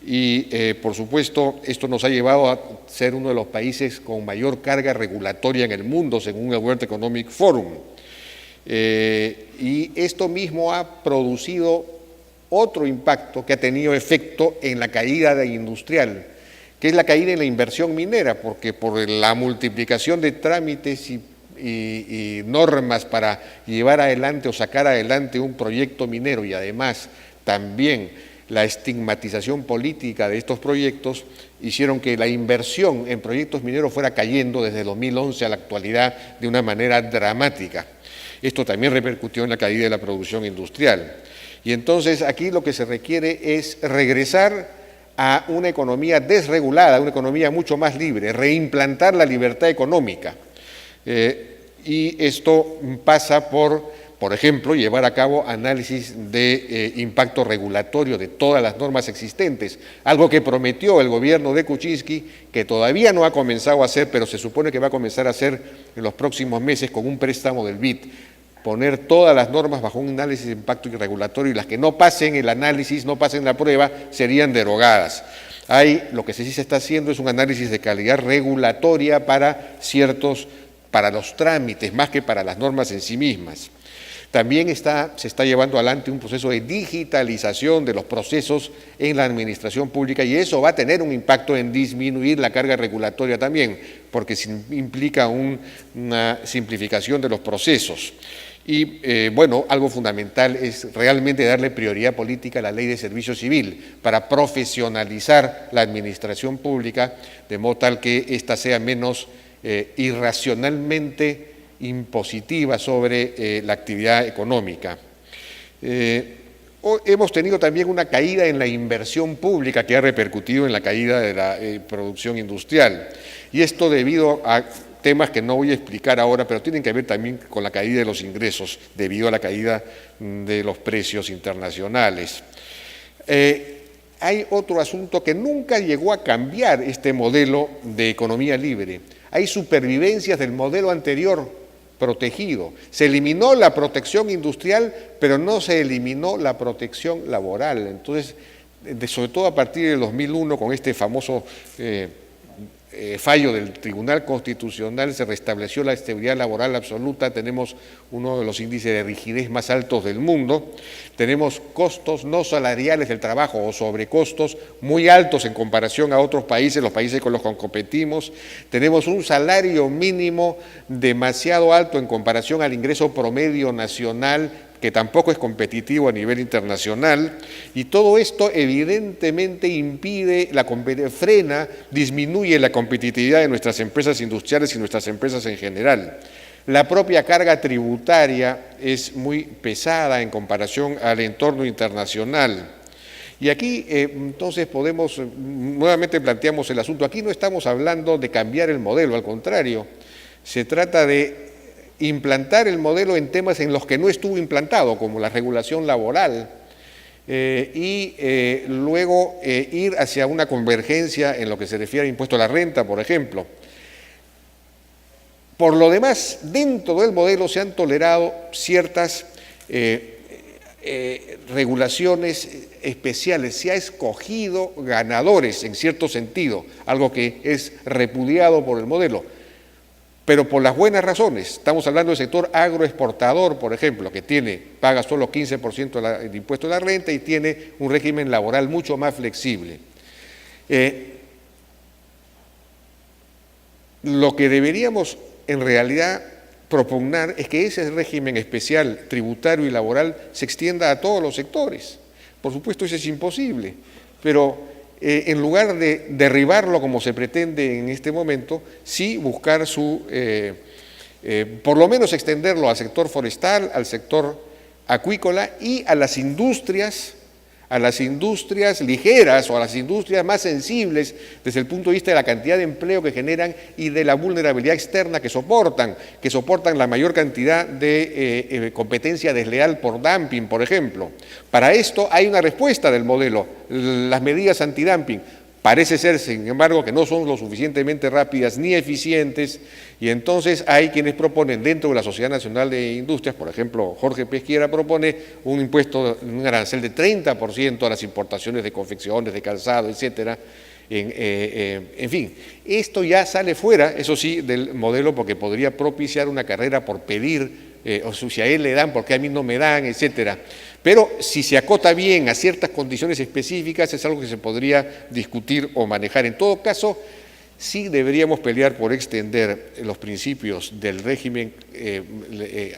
Y, por supuesto, esto nos ha llevado a ser uno de los países con mayor carga regulatoria en el mundo, según el World Economic Forum. Y esto mismo ha producido otro impacto que ha tenido efecto en la caída industrial, que es la caída en la inversión minera, porque por la multiplicación de trámites y normas para llevar adelante o sacar adelante un proyecto minero y además también la estigmatización política de estos proyectos hicieron que la inversión en proyectos mineros fuera cayendo desde 2011 a la actualidad de una manera dramática. Esto también repercutió en la caída de la producción industrial. Y entonces aquí lo que se requiere es regresar a una economía desregulada, una economía mucho más libre, reimplantar la libertad económica. Y esto pasa por ejemplo, llevar a cabo análisis de impacto regulatorio de todas las normas existentes, algo que prometió el gobierno de Kuczynski, que todavía no ha comenzado a hacer, pero se supone que va a comenzar a hacer en los próximos meses con un préstamo del BID. poner todas las normas bajo un análisis de impacto regulatorio y las que no pasen el análisis, no pasen la prueba, serían derogadas. Lo que sí se está haciendo es un análisis de calidad regulatoria para los trámites, más que para las normas en sí mismas. También se está llevando adelante un proceso de digitalización de los procesos en la administración pública y eso va a tener un impacto en disminuir la carga regulatoria también, porque implica una simplificación de los procesos. Y bueno, algo fundamental es realmente darle prioridad política a la Ley de Servicio Civil para profesionalizar la administración pública de modo tal que ésta sea menos irracionalmente impositiva sobre la actividad económica. Hemos tenido también una caída en la inversión pública que ha repercutido en la caída de la producción industrial. Y esto debido a temas que no voy a explicar ahora, pero tienen que ver también con la caída de los ingresos debido a la caída de los precios internacionales. Hay otro asunto que nunca llegó a cambiar este modelo de economía libre. Hay supervivencias del modelo anterior protegido. Se eliminó la protección industrial, pero no se eliminó la protección laboral. Entonces, sobre todo a partir del 2001, con este famoso fallo del Tribunal Constitucional, se restableció la estabilidad laboral absoluta, tenemos uno de los índices de rigidez más altos del mundo, tenemos costos no salariales del trabajo o sobrecostos muy altos en comparación a otros países, los países con los que competimos, tenemos un salario mínimo demasiado alto en comparación al ingreso promedio nacional, que tampoco es competitivo a nivel internacional, y todo esto evidentemente frena, disminuye la competitividad de nuestras empresas industriales y nuestras empresas en general. La propia carga tributaria es muy pesada en comparación al entorno internacional. Y aquí, entonces, nuevamente planteamos el asunto. Aquí no estamos hablando de cambiar el modelo, al contrario, se trata de implantar el modelo en temas en los que no estuvo implantado, como la regulación laboral, y luego ir hacia una convergencia en lo que se refiere a impuesto a la renta, por ejemplo. Por lo demás, dentro del modelo se han tolerado ciertas regulaciones especiales, se ha escogido ganadores en cierto sentido, algo que es repudiado por el modelo, pero por las buenas razones. Estamos hablando del sector agroexportador, por ejemplo, que paga solo 15% de impuesto a la renta y tiene un régimen laboral mucho más flexible. Lo que deberíamos en realidad propugnar es que ese régimen especial tributario y laboral se extienda a todos los sectores. Por supuesto, eso es imposible, pero en lugar de derribarlo como se pretende en este momento, sí buscar por lo menos extenderlo al sector forestal, al sector acuícola y a las industrias ligeras o a las industrias más sensibles desde el punto de vista de la cantidad de empleo que generan y de la vulnerabilidad externa que soportan la mayor cantidad de competencia desleal por dumping, por ejemplo. Para esto hay una respuesta del modelo, las medidas antidumping. Parece ser, sin embargo, que no son lo suficientemente rápidas ni eficientes, y entonces hay quienes proponen dentro de la Sociedad Nacional de Industrias, por ejemplo, Jorge Pesquera propone un impuesto, un arancel de 30% a las importaciones de confecciones, de calzado, etcétera. En fin, esto ya sale fuera, eso sí, del modelo, porque podría propiciar una carrera por pedir, o si a él le dan, porque a mí no me dan, etcétera. Pero si se acota bien a ciertas condiciones específicas, es algo que se podría discutir o manejar. En todo caso, sí deberíamos pelear por extender los principios del régimen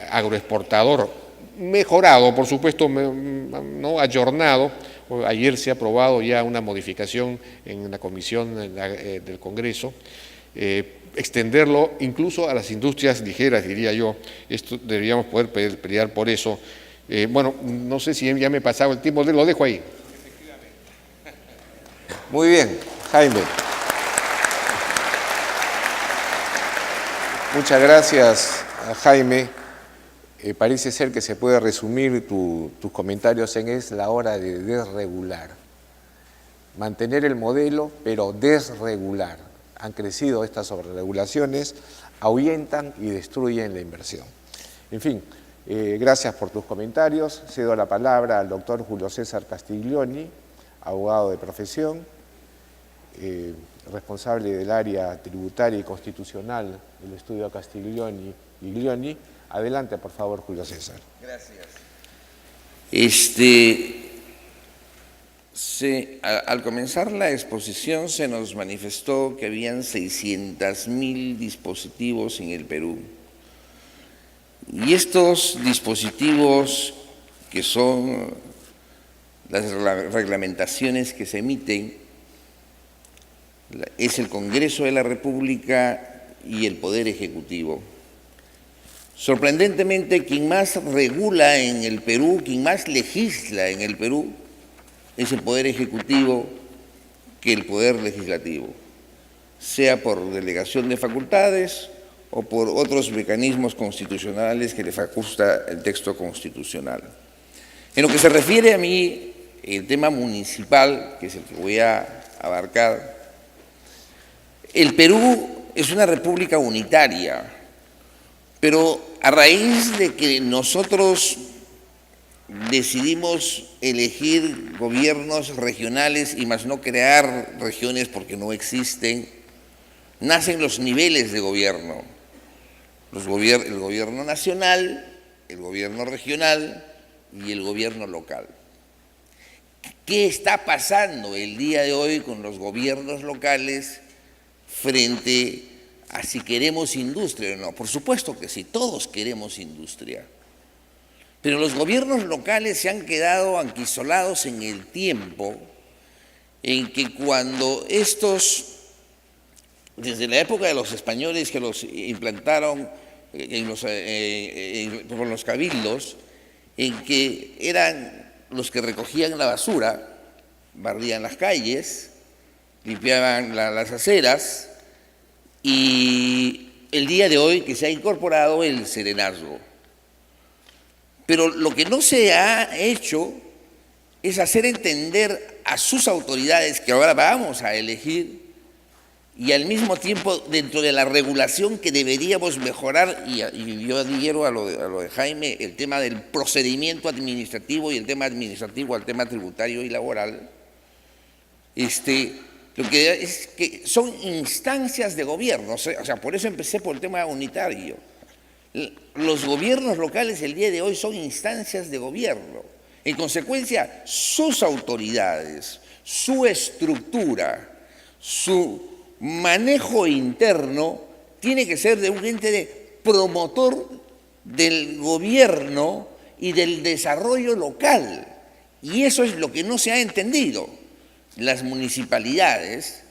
agroexportador, mejorado, por supuesto, no ayornado. Ayer se ha aprobado ya una modificación en la comisión del Congreso, extenderlo incluso a las industrias ligeras, diría yo. Esto deberíamos poder pelear por eso. Bueno, no sé si ya me he pasado el tiempo, lo dejo ahí. Muy bien, Jaime. Muchas gracias, Jaime. Parece ser que se puede resumir tus comentarios en es la hora de desregular. Mantener el modelo, pero desregular. Han crecido estas sobreregulaciones, ahuyentan y destruyen la inversión. En fin, Gracias por tus comentarios. Cedo la palabra al doctor Julio César Castiglioni, abogado de profesión, responsable del área tributaria y constitucional del estudio Castiglioni y Glioni. Adelante, por favor, Julio César. Gracias. Al comenzar la exposición se nos manifestó que habían 600.000 dispositivos en el Perú. Y estos dispositivos, que son las reglamentaciones que se emiten, es el Congreso de la República y el Poder Ejecutivo. Sorprendentemente, quien más regula en el Perú, quien más legisla en el Perú, es el Poder Ejecutivo que el Poder Legislativo, sea por delegación de facultades o por otros mecanismos constitucionales que le faculta el texto constitucional. En lo que se refiere a mí, el tema municipal, que es el que voy a abarcar, el Perú es una república unitaria, pero a raíz de que nosotros decidimos elegir gobiernos regionales y más no crear regiones porque no existen, nacen los niveles de gobierno. El gobierno nacional, el gobierno regional y el gobierno local. ¿Qué está pasando el día de hoy con los gobiernos locales frente a si queremos industria o no? Por supuesto que sí, todos queremos industria. Pero los gobiernos locales se han quedado anquisolados en el tiempo en que cuando estos, desde la época de los españoles que los implantaron por los cabildos, en que eran los que recogían la basura, barrían las calles, limpiaban las aceras, y el día de hoy que se ha incorporado el serenazgo. Pero lo que no se ha hecho es hacer entender a sus autoridades que ahora vamos a elegir y al mismo tiempo dentro de la regulación que deberíamos mejorar, y yo adhiero a lo de Jaime, el tema del procedimiento administrativo y el tema administrativo al tema tributario y laboral, lo que es que son instancias de gobierno, o sea, por eso empecé por el tema unitario. Los gobiernos locales el día de hoy son instancias de gobierno. En consecuencia, sus autoridades, su estructura, su manejo interno tiene que ser de un ente de promotor del gobierno y del desarrollo local. Y eso es lo que no se ha entendido. Las municipalidades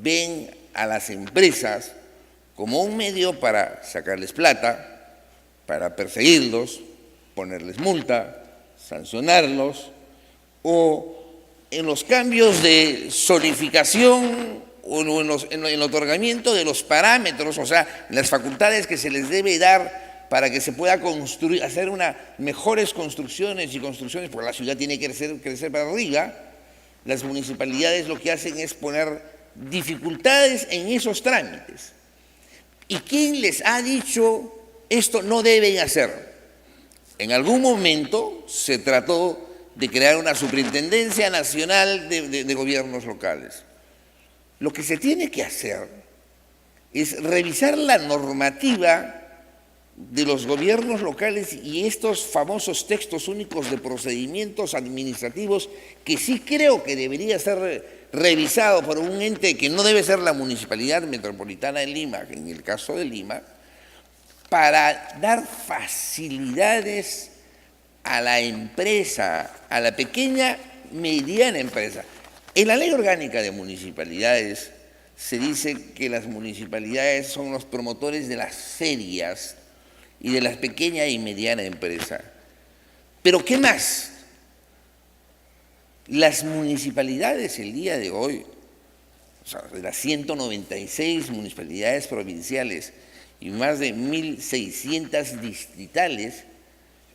ven a las empresas como un medio para sacarles plata, para perseguirlos, ponerles multa, sancionarlos, o en los cambios de zonificación o en el otorgamiento de los parámetros, o sea, las facultades que se les debe dar para que se pueda construir, hacer mejores construcciones, porque la ciudad tiene que crecer para arriba. Las municipalidades lo que hacen es poner dificultades en esos trámites. ¿Y quién les ha dicho esto no deben hacer? En algún momento se trató de crear una superintendencia nacional de gobiernos locales. Lo que se tiene que hacer es revisar la normativa de los gobiernos locales y estos famosos textos únicos de procedimientos administrativos que sí creo que debería ser revisado por un ente que no debe ser la Municipalidad Metropolitana de Lima, en el caso de Lima, para dar facilidades a la empresa, a la pequeña, mediana empresa. En la Ley Orgánica de Municipalidades se dice que las municipalidades son los promotores de las ferias y de la pequeña y mediana empresa. Pero ¿qué más? Las municipalidades el día de hoy, o sea, de las 196 municipalidades provinciales y más de 1.600 distritales,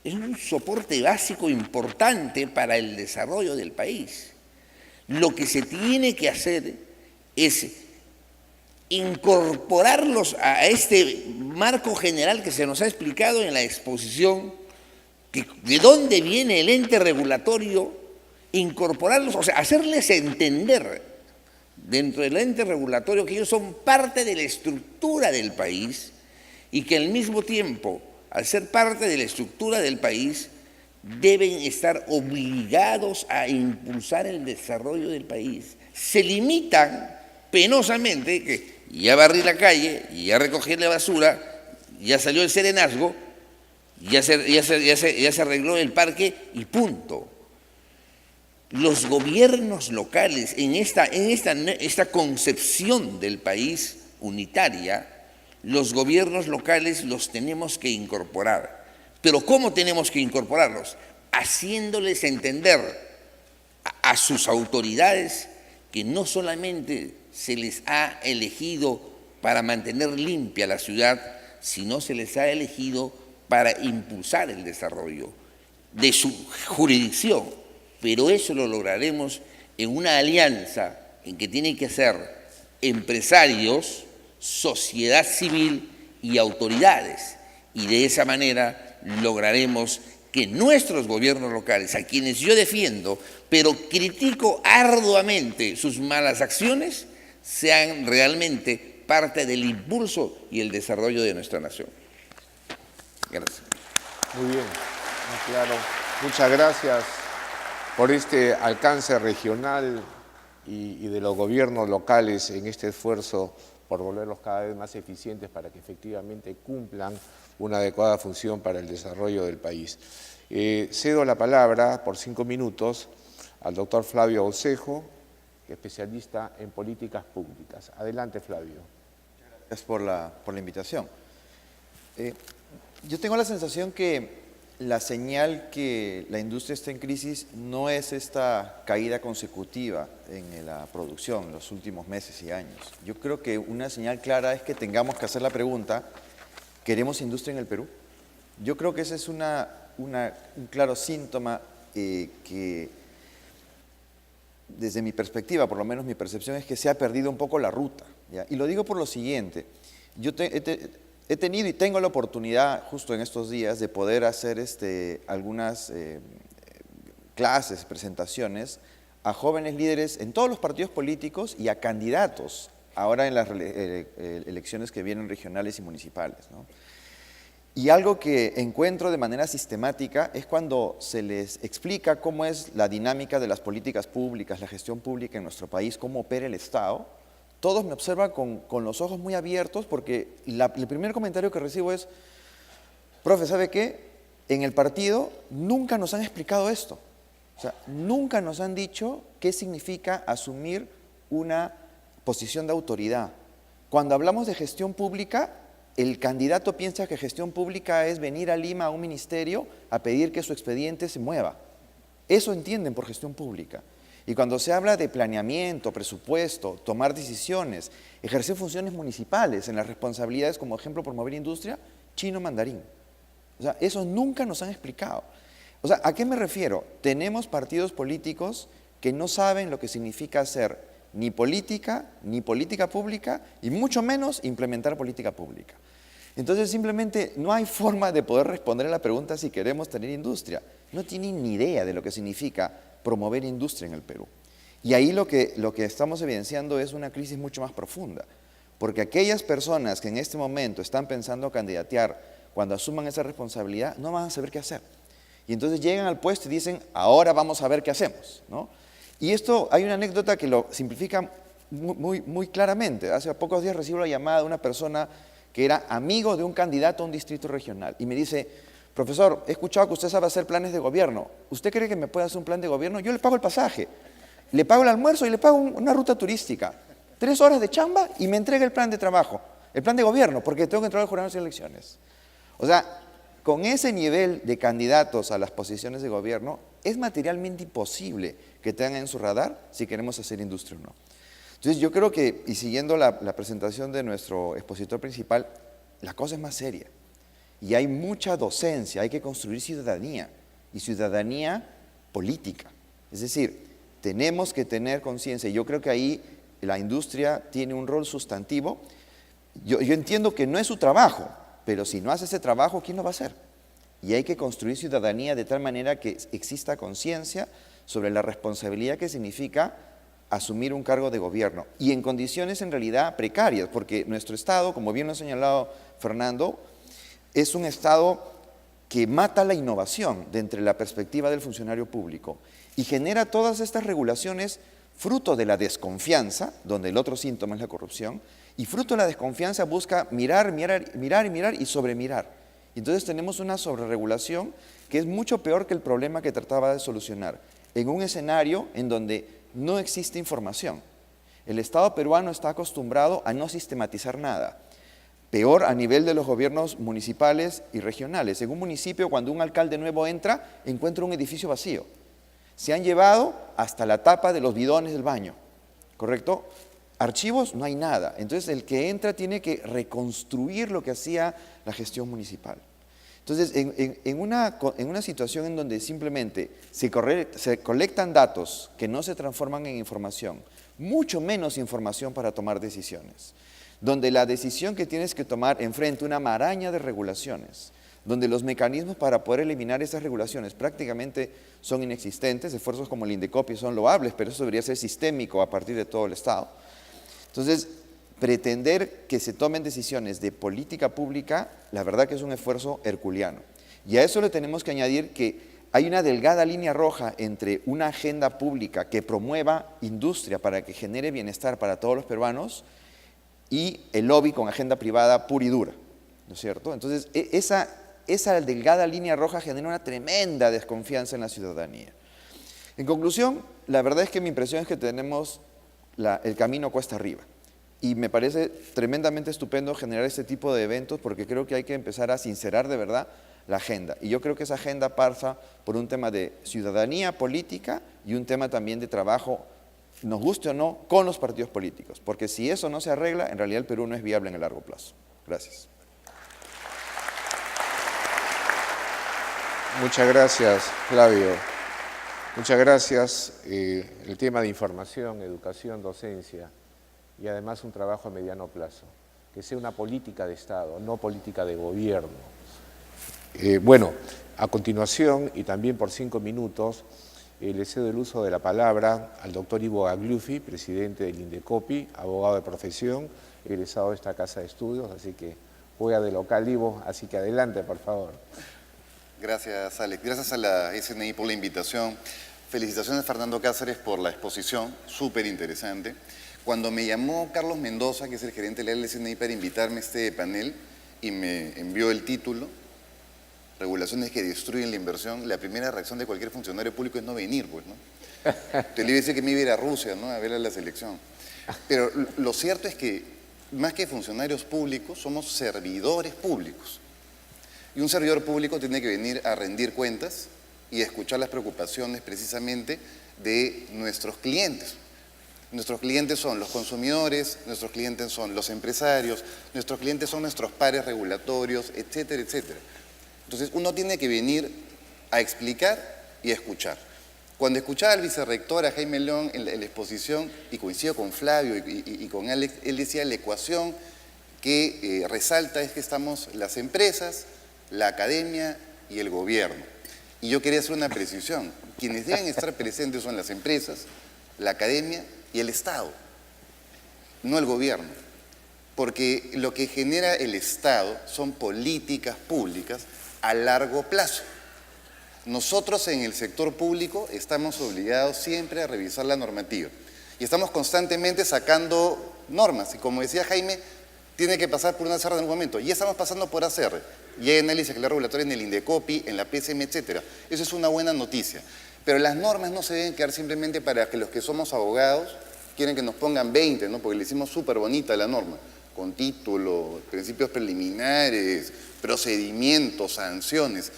es un soporte básico importante para el desarrollo del país. Lo que se tiene que hacer es incorporarlos a este marco general que se nos ha explicado en la exposición ¿De dónde viene el ente regulatorio? Incorporarlos, o sea, hacerles entender dentro del ente regulatorio que ellos son parte de la estructura del país y que al mismo tiempo, al ser parte de la estructura del país, deben estar obligados a impulsar el desarrollo del país. Se limitan penosamente que ya barrí la calle, ya recogí la basura, ya salió el serenazgo, ya se arregló el parque y punto. Los gobiernos locales en esta concepción del país unitaria, los gobiernos locales los tenemos que incorporar. Pero ¿cómo tenemos que incorporarlos? Haciéndoles entender a sus autoridades que no solamente se les ha elegido para mantener limpia la ciudad, sino se les ha elegido para impulsar el desarrollo de su jurisdicción. Pero eso lo lograremos en una alianza en que tienen que ser empresarios, sociedad civil y autoridades. Y de esa manera lograremos que nuestros gobiernos locales, a quienes yo defiendo, pero critico arduamente sus malas acciones, sean realmente parte del impulso y el desarrollo de nuestra nación. Gracias. Muy bien, muy claro. Muchas gracias por este alcance regional y de los gobiernos locales en este esfuerzo por volverlos cada vez más eficientes para que efectivamente cumplan una adecuada función para el desarrollo del país. Cedo la palabra por 5 minutos al doctor Flavio Aucejo, especialista en políticas públicas. Adelante, Flavio. Gracias por la invitación. Yo tengo la sensación que la señal que la industria está en crisis no es esta caída consecutiva en la producción en los últimos meses y años. Yo creo que una señal clara es que tengamos que hacer la pregunta, ¿queremos industria en el Perú? Yo creo que ese es un claro síntoma que, desde mi perspectiva, por lo menos mi percepción, es que se ha perdido un poco la ruta, ¿ya? Y lo digo por lo siguiente, yo he tenido y tengo la oportunidad justo en estos días de poder hacer algunas clases, presentaciones a jóvenes líderes en todos los partidos políticos y a candidatos ahora en las elecciones que vienen regionales y municipales, ¿no? Y algo que encuentro de manera sistemática es cuando se les explica cómo es la dinámica de las políticas públicas, la gestión pública en nuestro país, cómo opera el Estado. Todos me observan con los ojos muy abiertos porque el primer comentario que recibo es, profe, ¿sabe qué? En el partido nunca nos han explicado esto. O sea, nunca nos han dicho qué significa asumir una posición de autoridad. Cuando hablamos de gestión pública, el candidato piensa que gestión pública es venir a Lima a un ministerio a pedir que su expediente se mueva. Eso entienden por gestión pública. Y cuando se habla de planeamiento, presupuesto, tomar decisiones, ejercer funciones municipales en las responsabilidades, como ejemplo promover industria, chino mandarín. O sea, eso nunca nos han explicado. O sea, ¿a qué me refiero? Tenemos partidos políticos que no saben lo que significa hacer ni política pública, y mucho menos implementar política pública. Entonces, simplemente no hay forma de poder responder a la pregunta si queremos tener industria. No tienen ni idea de lo que significa promover industria en el Perú. Y ahí lo que estamos evidenciando es una crisis mucho más profunda, porque aquellas personas que en este momento están pensando candidatear, cuando asuman esa responsabilidad, no van a saber qué hacer. Y entonces llegan al puesto y dicen, ahora vamos a ver qué hacemos, ¿no? Y esto, hay una anécdota que lo simplifica muy claramente. Hace pocos días recibo la llamada de una persona que era amigo de un candidato a un distrito regional y me dice, profesor, he escuchado que usted sabe hacer planes de gobierno. ¿Usted cree que me puede hacer un plan de gobierno? Yo le pago el pasaje, le pago el almuerzo y le pago una ruta turística. 3 horas de chamba y me entrega el plan de trabajo, el plan de gobierno, porque tengo que entrar al jurado de elecciones. O sea, con ese nivel de candidatos a las posiciones de gobierno, es materialmente imposible que tengan en su radar si queremos hacer industria o no. Entonces yo creo que, y siguiendo la presentación de nuestro expositor principal, la cosa es más seria. Y hay mucha docencia, hay que construir ciudadanía, y ciudadanía política. Es decir, tenemos que tener conciencia, y yo creo que ahí la industria tiene un rol sustantivo. Yo entiendo que no es su trabajo, pero si no hace ese trabajo, ¿quién lo va a hacer? y hay que construir ciudadanía de tal manera que exista conciencia sobre la responsabilidad que significa asumir un cargo de gobierno, y en condiciones en realidad precarias, porque nuestro Estado, como bien lo ha señalado Fernando, es un Estado que mata la innovación de la perspectiva del funcionario público y genera todas estas regulaciones fruto de la desconfianza, donde el otro síntoma es la corrupción, y fruto de la desconfianza busca mirar y sobremirar. Y entonces tenemos una sobreregulación que es mucho peor que el problema que trataba de solucionar, en un escenario en donde no existe información. El Estado peruano está acostumbrado a no sistematizar nada. Peor a nivel de los gobiernos municipales y regionales. En un municipio, cuando un alcalde nuevo entra, encuentra un edificio vacío. Se han llevado hasta la tapa de los bidones del baño, ¿correcto? Archivos, no hay nada. Entonces, el que entra tiene que reconstruir lo que hacía la gestión municipal. Entonces, en una situación en donde simplemente se colectan datos que no se transforman en información, mucho menos información para tomar decisiones, donde la decisión que tienes que tomar enfrente a una maraña de regulaciones, donde los mecanismos para poder eliminar esas regulaciones prácticamente son inexistentes, esfuerzos como el Indecopi son loables, pero eso debería ser sistémico a partir de todo el Estado. Entonces, pretender que se tomen decisiones de política pública, la verdad que es un esfuerzo herculeano. Y a eso le tenemos que añadir que hay una delgada línea roja entre una agenda pública que promueva industria para que genere bienestar para todos los peruanos y el lobby con agenda privada pura y dura, ¿no es cierto? Entonces, esa delgada línea roja genera una tremenda desconfianza en la ciudadanía. En conclusión, la verdad es que mi impresión es que tenemos el camino cuesta arriba. Y me parece tremendamente estupendo generar este tipo de eventos porque creo que hay que empezar a sincerar de verdad la agenda. Y yo creo que esa agenda pasa por un tema de ciudadanía política y un tema también de trabajo, nos guste o no, con los partidos políticos. Porque si eso no se arregla, en realidad el Perú no es viable en el largo plazo. Gracias. Muchas gracias, Flavio. Muchas gracias. El tema de información, educación, docencia y además un trabajo a mediano plazo, que sea una política de Estado, no política de gobierno. Bueno, a continuación y también por 5 minutos le cedo el uso de la palabra al doctor Ivo Gagliuffi, presidente del Indecopi, abogado de profesión, egresado de esta casa de estudios, así que juega de local, Ivo, así que adelante, por favor. Gracias, Alex. Gracias a la SNI por la invitación. Felicitaciones, Fernando Cáceres, por la exposición, súper interesante. Cuando me llamó Carlos Mendoza, que es el gerente de la SNI, para invitarme a este panel y me envió el título, Regulaciones que destruyen la inversión, la primera reacción de cualquier funcionario público es no venir, pues, ¿no? Te le iba a decir que me iba a ir a Rusia, ¿no?, a ver a la selección. Pero lo cierto es que, más que funcionarios públicos, somos servidores públicos. Y un servidor público tiene que venir a rendir cuentas y a escuchar las preocupaciones precisamente de nuestros clientes. Nuestros clientes son los consumidores, nuestros clientes son los empresarios, nuestros clientes son nuestros pares regulatorios, etcétera, etcétera. Entonces, uno tiene que venir a explicar y a escuchar. Cuando escuchaba al vicerrector, a Jaime León, en la exposición, y coincido con Flavio y con Alex, él decía la ecuación que resalta es que estamos las empresas, la academia y el gobierno. Y yo quería hacer una precisión. Quienes deben estar presentes son las empresas, la academia y el Estado, no el gobierno. Porque lo que genera el Estado son políticas públicas a largo plazo. Nosotros en el sector público estamos obligados siempre a revisar la normativa y estamos constantemente sacando normas y, como decía Jaime, tiene que pasar por una ACR en algún momento. Ya estamos pasando por ACR, ya hay análisis regulatorio en el Indecopi, en la PSM, etcétera. Eso es una buena noticia. Pero las normas no se deben quedar simplemente para que los que somos abogados quieren que nos pongan 20, ¿no?, porque le hicimos súper bonita la norma, con título, principios preliminares, procedimientos, sanciones.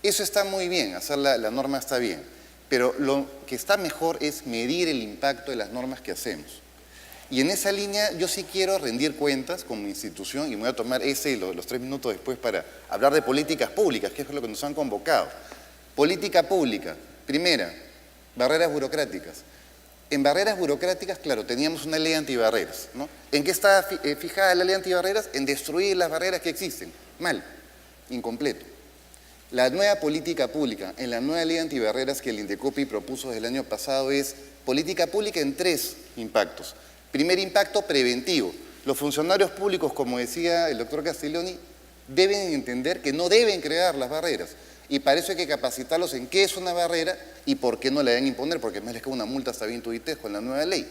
Eso está muy bien, hacer la norma está bien, pero lo que está mejor es medir el impacto de las normas que hacemos. Y en esa línea yo sí quiero rendir cuentas como institución, y me voy a tomar los 3 minutos después para hablar de políticas públicas, que es lo que nos han convocado. Política pública, primera, barreras burocráticas. En barreras burocráticas, claro, teníamos una ley antibarreras, ¿no? ¿En qué está fijada la ley antibarreras? En destruir las barreras que existen. Mal, incompleto. La nueva política pública, en la nueva ley antibarreras que el Indecopi propuso desde el año pasado es política pública en 3 impactos. Primer impacto, preventivo. Los funcionarios públicos, como decía el doctor Castiglioni, deben entender que no deben crear las barreras. Y para eso hay que capacitarlos en qué es una barrera y por qué no la deben imponer, porque más les cae una multa hasta bien tuites con la nueva ley.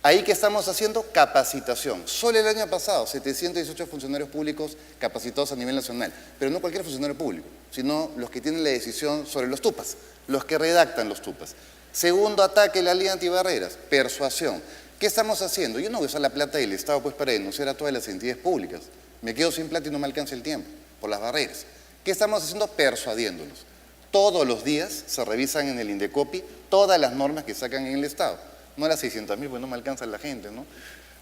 Ahí que estamos haciendo capacitación. Solo el año pasado, 718 funcionarios públicos capacitados a nivel nacional, pero no cualquier funcionario público, sino los que tienen la decisión sobre los TUPAS, los que redactan los TUPAS. Segundo ataque, la ley antibarreras, persuasión. ¿Qué estamos haciendo? Yo no voy a usar la plata del Estado pues para denunciar a todas las entidades públicas. Me quedo sin plata y no me alcanza el tiempo por las barreras. ¿Qué estamos haciendo? Persuadiéndolos. Todos los días se revisan en el Indecopi todas las normas que sacan en el Estado. No las 600.000, pues no me alcanza la gente, ¿no?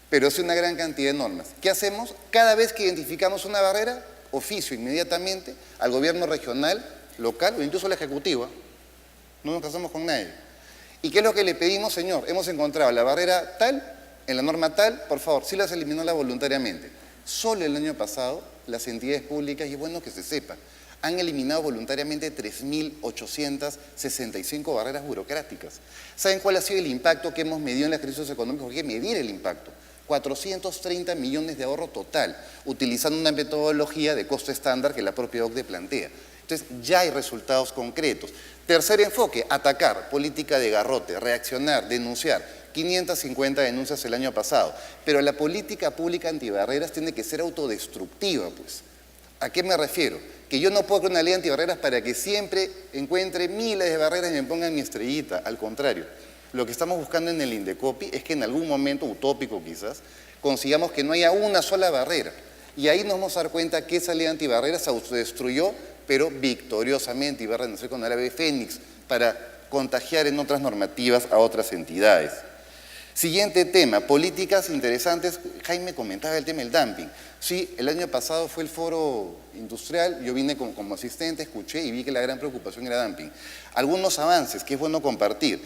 Pero es una gran cantidad de normas. ¿Qué hacemos? Cada vez que identificamos una barrera, oficio inmediatamente al gobierno regional, local o incluso al ejecutivo. No nos casamos con nadie. ¿Y qué es lo que le pedimos, señor? Hemos encontrado la barrera tal, en la norma tal, por favor, sí las eliminó voluntariamente. Solo el año pasado, las entidades públicas, y es bueno que se sepa, han eliminado voluntariamente 3.865 barreras burocráticas. ¿Saben cuál ha sido el impacto que hemos medido en los ejercicios económicos? Hay que medir el impacto. 430 millones de ahorro total, utilizando una metodología de costo estándar que la propia OCDE plantea. Entonces, ya hay resultados concretos. Tercer enfoque, atacar, política de garrote, reaccionar, denunciar. 550 denuncias el año pasado. Pero la política pública antibarreras tiene que ser autodestructiva, pues. ¿A qué me refiero? Que yo no puedo crear una ley antibarreras para que siempre encuentre miles de barreras y me pongan mi estrellita. Al contrario, lo que estamos buscando en el Indecopi es que en algún momento, utópico quizás, consigamos que no haya una sola barrera. Y ahí nos vamos a dar cuenta que esa ley antibarreras se autodestruyó, pero victoriosamente, y va a renacer con el ave fénix para contagiar en otras normativas a otras entidades. Siguiente tema, políticas interesantes. Jaime comentaba el tema del dumping. Sí, el año pasado fue el foro industrial, yo vine como asistente, escuché y vi que la gran preocupación era dumping. Algunos avances que es bueno compartir.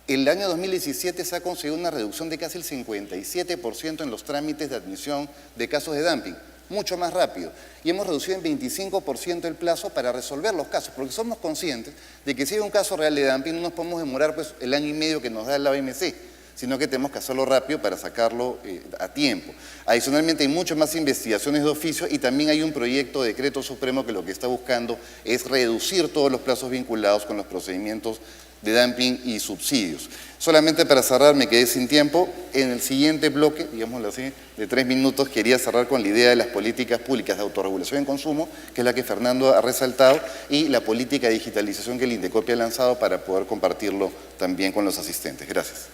El año 2017 se ha conseguido una reducción de casi el 57% en los trámites de admisión de casos de dumping, mucho más rápido. Y hemos reducido en 25% el plazo para resolver los casos, porque somos conscientes de que si hay un caso real de dumping no nos podemos demorar pues, el año y medio que nos da la OMC, sino que tenemos que hacerlo rápido para sacarlo a tiempo. Adicionalmente hay muchas más investigaciones de oficio y también hay un proyecto de decreto supremo que lo que está buscando es reducir todos los plazos vinculados con los procedimientos de dumping y subsidios. Solamente para cerrar, me quedé sin tiempo, en el siguiente bloque, digámoslo así, de 3 minutos, quería cerrar con la idea de las políticas públicas de autorregulación en consumo, que es la que Fernando ha resaltado, y la política de digitalización que el Indecopi ha lanzado para poder compartirlo también con los asistentes. Gracias.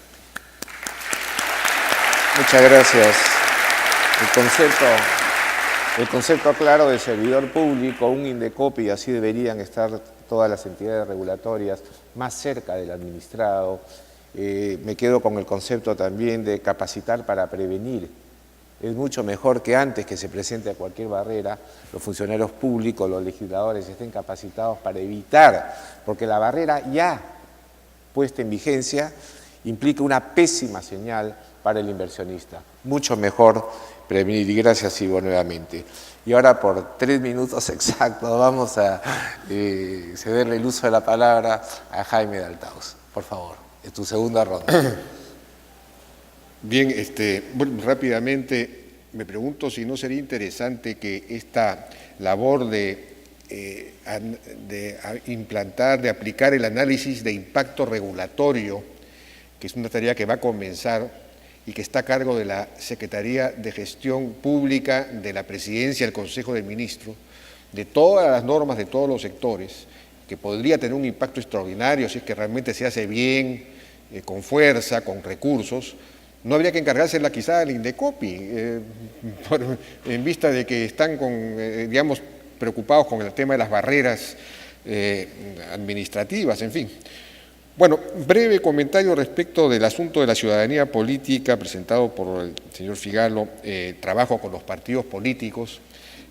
Muchas gracias. El concepto claro de servidor público, un Indecopi, y así deberían estar todas las entidades regulatorias más cerca del administrado. Me quedo con el concepto también de capacitar para prevenir. Es mucho mejor que antes que se presente a cualquier barrera, los funcionarios públicos, los legisladores estén capacitados para evitar, porque la barrera ya puesta en vigencia implica una pésima señal para el inversionista. Mucho mejor prevenir, y gracias Ivo nuevamente. Y ahora por 3 minutos exactos vamos a cederle el uso de la palabra a Jaime Daltaus. Por favor, es tu segunda ronda. Bien, bueno, rápidamente me pregunto si no sería interesante que esta labor de implantar, de aplicar el análisis de impacto regulatorio, que es una tarea que va a comenzar y que está a cargo de la Secretaría de Gestión Pública de la Presidencia del Consejo de Ministros, de todas las normas de todos los sectores, que podría tener un impacto extraordinario si es que realmente se hace bien, con fuerza, con recursos. No habría que encargársela quizá al Indecopi, en vista de que están digamos, preocupados con el tema de las barreras administrativas, en fin. Bueno, breve comentario respecto del asunto de la ciudadanía política presentado por el señor Figalo, trabajo con los partidos políticos.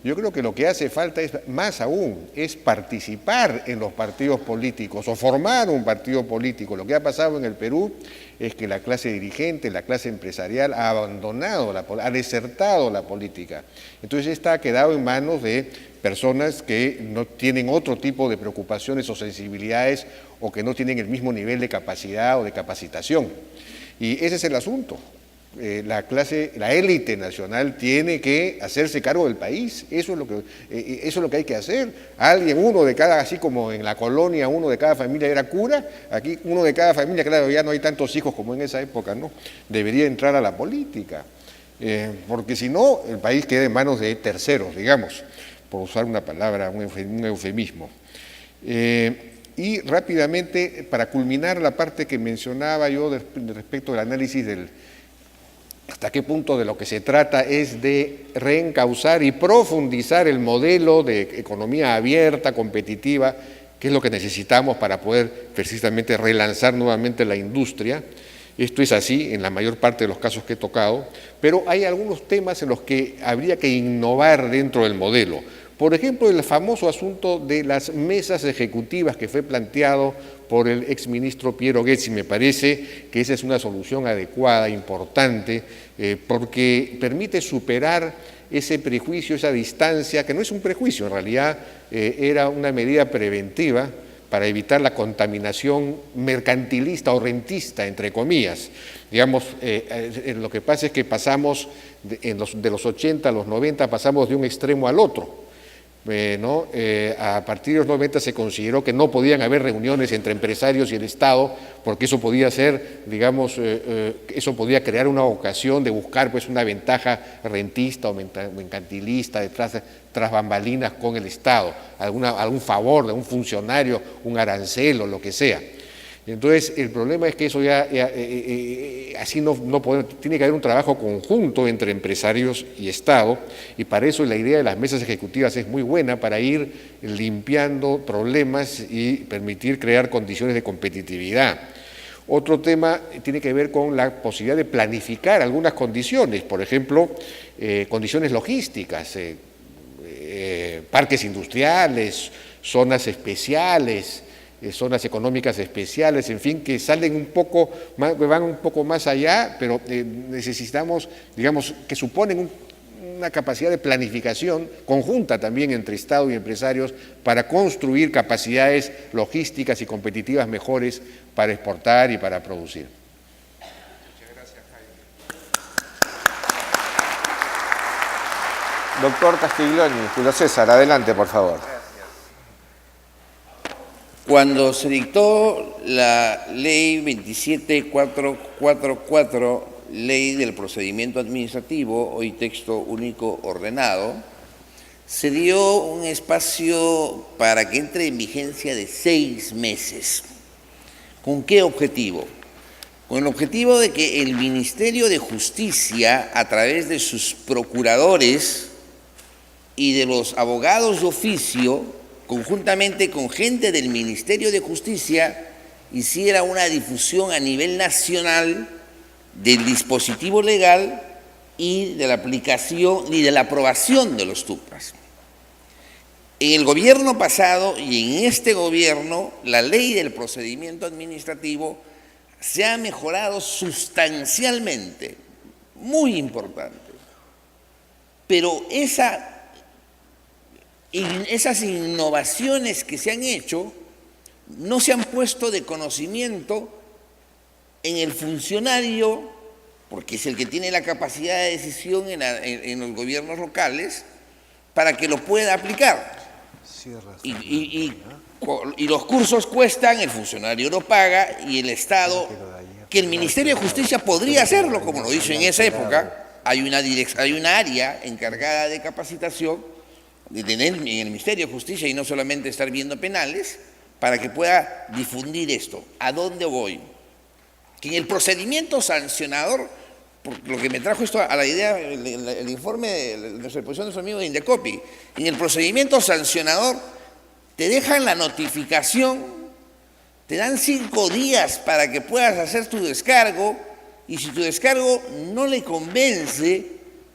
Yo creo que lo que hace falta es, más aún, es participar en los partidos políticos o formar un partido político. Lo que ha pasado en el Perú es que la clase dirigente, la clase empresarial ha abandonado, ha desertado la política. Entonces esta ha quedado en manos de personas que no tienen otro tipo de preocupaciones o sensibilidades o que no tienen el mismo nivel de capacidad o de capacitación. Y ese es el asunto. La élite nacional tiene que hacerse cargo del país, eso es lo que hay que hacer. Alguien, uno de cada, así como en la colonia uno de cada familia era cura, aquí uno de cada familia, claro, ya no hay tantos hijos como en esa época, ¿no? Debería entrar a la política, porque si no, el país queda en manos de terceros, digamos, por usar una palabra, un eufemismo. Y rápidamente, para culminar la parte que mencionaba yo respecto al análisis del hasta qué punto de lo que se trata es de reencauzar y profundizar el modelo de economía abierta, competitiva, que es lo que necesitamos para poder precisamente relanzar nuevamente la industria. Esto es así en la mayor parte de los casos que he tocado, pero hay algunos temas en los que habría que innovar dentro del modelo. Por ejemplo, el famoso asunto de las mesas ejecutivas que fue planteado por el exministro Piero Ghezzi. Me parece que esa es una solución adecuada, importante, porque permite superar ese prejuicio, esa distancia, que no es un prejuicio, en realidad era una medida preventiva para evitar la contaminación mercantilista o rentista, entre comillas. Digamos, lo que pasa es que pasamos, de los 80 a los 90, pasamos de un extremo al otro. A partir de los 90 se consideró que no podían haber reuniones entre empresarios y el Estado, porque eso podía ser, digamos, eso podía crear una ocasión de buscar pues una ventaja rentista o mercantilista tras bambalinas con el Estado, algún favor de un funcionario, un arancel o lo que sea. Entonces, el problema es que eso así no podemos, tiene que haber un trabajo conjunto entre empresarios y Estado, y para eso la idea de las mesas ejecutivas es muy buena, para ir limpiando problemas y permitir crear condiciones de competitividad. Otro tema tiene que ver con la posibilidad de planificar algunas condiciones, por ejemplo, condiciones logísticas, parques industriales, zonas especiales, zonas económicas especiales, en fin, que salen un poco más, van un poco más allá, pero necesitamos, digamos, que suponen una capacidad de planificación conjunta también entre Estado y empresarios para construir capacidades logísticas y competitivas mejores para exportar y para producir. Muchas gracias, Jaime. Doctor Castiglioni, Julio César, adelante, por favor. Cuando se dictó la ley 27444, ley del procedimiento administrativo, hoy texto único ordenado, se dio un espacio para que entre en vigencia de 6 meses. ¿Con qué objetivo? Con el objetivo de que el Ministerio de Justicia, a través de sus procuradores y de los abogados de oficio, conjuntamente con gente del Ministerio de Justicia, hiciera una difusión a nivel nacional del dispositivo legal y de la aplicación y de la aprobación de los TUPAS. En el gobierno pasado y en este gobierno, la ley del procedimiento administrativo se ha mejorado sustancialmente, muy importante. Pero esas innovaciones que se han hecho no se han puesto de conocimiento en el funcionario, porque es el que tiene la capacidad de decisión en los gobiernos locales, para que lo pueda aplicar. Y los cursos cuestan, el funcionario lo paga y el Estado, que el Ministerio de Justicia podría hacerlo, como lo hizo en esa época. Hay una área encargada de capacitación en el Ministerio de Justicia y no solamente estar viendo penales, para que pueda difundir esto. ¿A dónde voy? Que en el procedimiento sancionador, por lo que me trajo esto a la idea, el informe de nuestra exposición de nuestro amigo de Indecopi, en el procedimiento sancionador te dejan la notificación, te dan 5 días para que puedas hacer tu descargo, y si tu descargo no le convence,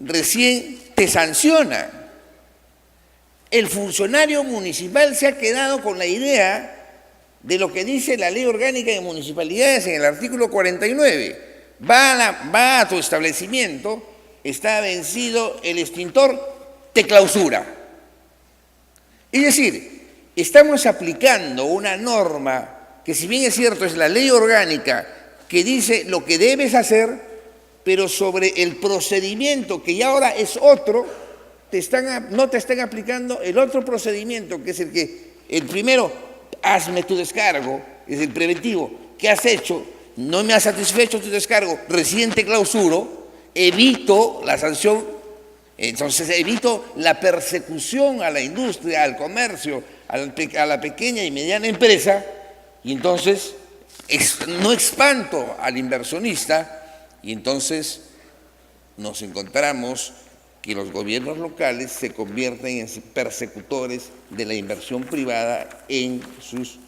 recién te sanciona. el funcionario municipal se ha quedado con la idea de lo que dice la Ley Orgánica de Municipalidades en el artículo 49. Va a tu establecimiento, está vencido el extintor, te clausura. Es decir, estamos aplicando una norma que, si bien es cierto, es la Ley Orgánica que dice lo que debes hacer, pero sobre el procedimiento, que ya ahora es otro, no te están aplicando el otro procedimiento, que es el primero, hazme tu descargo, es el preventivo. ¿Qué has hecho? No me ha satisfecho tu descargo, recién te clausuro, evito la sanción, entonces evito la persecución a la industria, al comercio, a la pequeña y mediana empresa, y entonces no espanto al inversionista, y entonces nos encontramos que los gobiernos locales se convierten en persecutores de la inversión privada en sus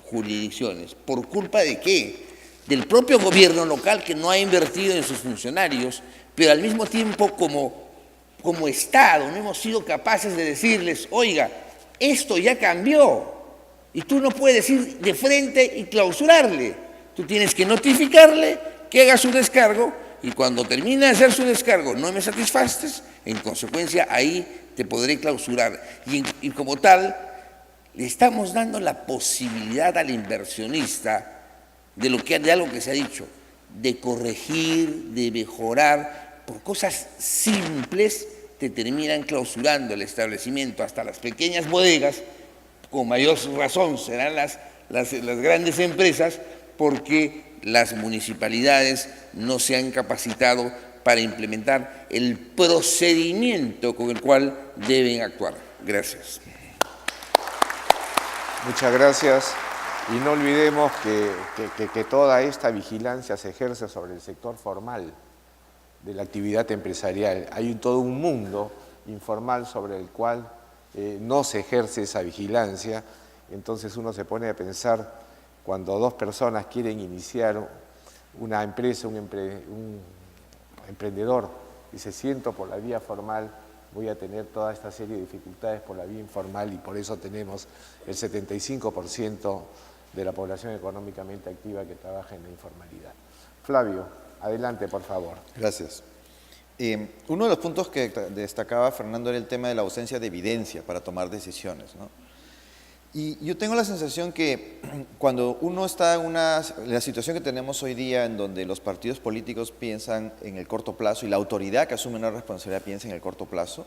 jurisdicciones. ¿Por culpa de qué? Del propio gobierno local, que no ha invertido en sus funcionarios, pero al mismo tiempo como Estado no hemos sido capaces de decirles, oiga, esto ya cambió y tú no puedes ir de frente y clausurarle. Tú tienes que notificarle que haga su descargo, y cuando termine de hacer su descargo no me satisfaces, en consecuencia ahí te podré clausurar. Y como tal, le estamos dando la posibilidad al inversionista de algo que se ha dicho, de corregir, de mejorar. Por cosas simples te terminan clausurando el establecimiento. Hasta las pequeñas bodegas, con mayor razón serán las grandes empresas, porque las municipalidades no se han capacitado para implementar el procedimiento con el cual deben actuar. Gracias. Muchas gracias. Y no olvidemos que toda esta vigilancia se ejerce sobre el sector formal de la actividad empresarial. Hay todo un mundo informal sobre el cual no se ejerce esa vigilancia. Entonces uno se pone a pensar, cuando dos personas quieren iniciar una empresa, un emprendedor, dice, siento por la vía formal, voy a tener toda esta serie de dificultades por la vía informal, y por eso tenemos el 75% de la población económicamente activa que trabaja en la informalidad. Flavio, adelante, por favor. Gracias. Uno de los puntos que destacaba Fernando era el tema de la ausencia de evidencia para tomar decisiones, ¿no? Y yo tengo la sensación que cuando uno está en la situación que tenemos hoy día, en donde los partidos políticos piensan en el corto plazo y la autoridad que asume una responsabilidad piensa en el corto plazo,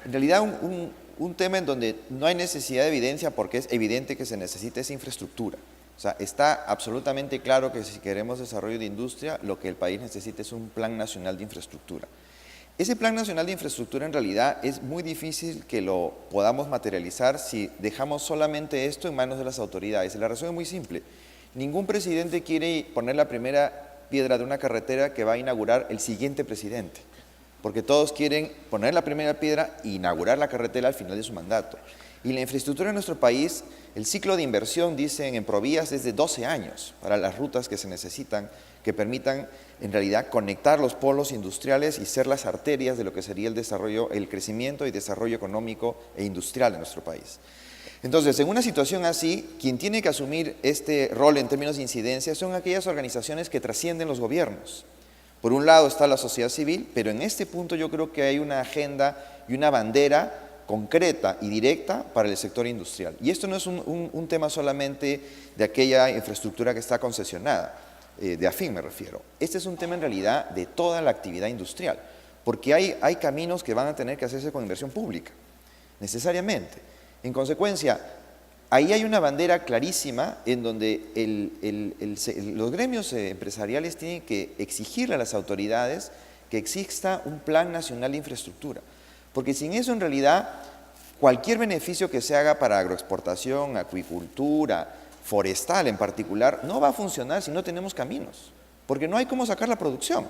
en realidad un tema en donde no hay necesidad de evidencia, porque es evidente que se necesita esa infraestructura. O sea, está absolutamente claro que si queremos desarrollo de industria, lo que el país necesita es un plan nacional de infraestructura. Ese plan nacional de infraestructura en realidad es muy difícil que lo podamos materializar si dejamos solamente esto en manos de las autoridades. Y la razón es muy simple. Ningún presidente quiere poner la primera piedra de una carretera que va a inaugurar el siguiente presidente, porque todos quieren poner la primera piedra e inaugurar la carretera al final de su mandato. Y la infraestructura en nuestro país, el ciclo de inversión, dicen en Provías, es de 12 años para las rutas que se necesitan, que permitan en realidad conectar los polos industriales y ser las arterias de lo que sería el desarrollo, el crecimiento y desarrollo económico e industrial en nuestro país. Entonces, en una situación así, quien tiene que asumir este rol en términos de incidencia son aquellas organizaciones que trascienden los gobiernos. Por un lado está la sociedad civil, pero en este punto yo creo que hay una agenda y una bandera concreta y directa para el sector industrial. Y esto no es un tema solamente de aquella infraestructura que está concesionada, de AFIN me refiero. Este es un tema en realidad de toda la actividad industrial, porque hay caminos que van a tener que hacerse con inversión pública, necesariamente. En consecuencia, ahí hay una bandera clarísima en donde los gremios empresariales tienen que exigirle a las autoridades que exista un plan nacional de infraestructura. Porque sin eso, en realidad, cualquier beneficio que se haga para agroexportación, acuicultura, forestal en particular, no va a funcionar si no tenemos caminos, porque no hay cómo sacar la producción.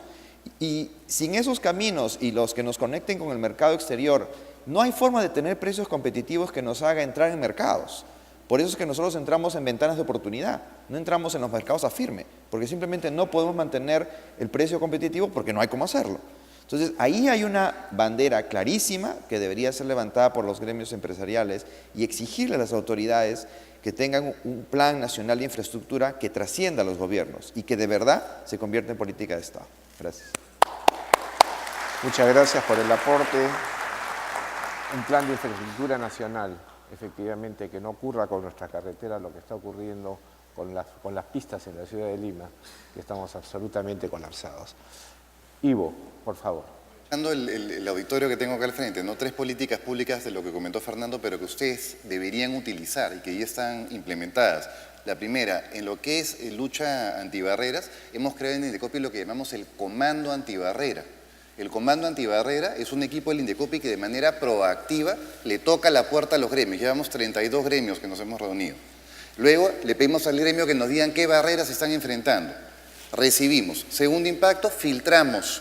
Y sin esos caminos y los que nos conecten con el mercado exterior, no hay forma de tener precios competitivos que nos haga entrar en mercados. Por eso es que nosotros entramos en ventanas de oportunidad, no entramos en los mercados a firme, porque simplemente no podemos mantener el precio competitivo porque no hay cómo hacerlo. Entonces, ahí hay una bandera clarísima que debería ser levantada por los gremios empresariales y exigirle a las autoridades que tengan un plan nacional de infraestructura que trascienda a los gobiernos y que de verdad se convierta en política de Estado. Gracias. Muchas gracias por el aporte. Un plan de infraestructura nacional, efectivamente, que no ocurra con nuestras carreteras lo que está ocurriendo con las pistas en la ciudad de Lima, que estamos absolutamente colapsados. Ivo, por favor. El auditorio que tengo acá al frente, ¿no? 3 políticas públicas de lo que comentó Fernando, pero que ustedes deberían utilizar y que ya están implementadas. La primera, en lo que es lucha antibarreras, hemos creado en Indecopi lo que llamamos el Comando Antibarrera. El Comando Antibarrera es un equipo del Indecopi que de manera proactiva le toca la puerta a los gremios. Llevamos 32 gremios que nos hemos reunido. Luego le pedimos al gremio que nos digan qué barreras se están enfrentando. Recibimos. Segundo impacto, filtramos.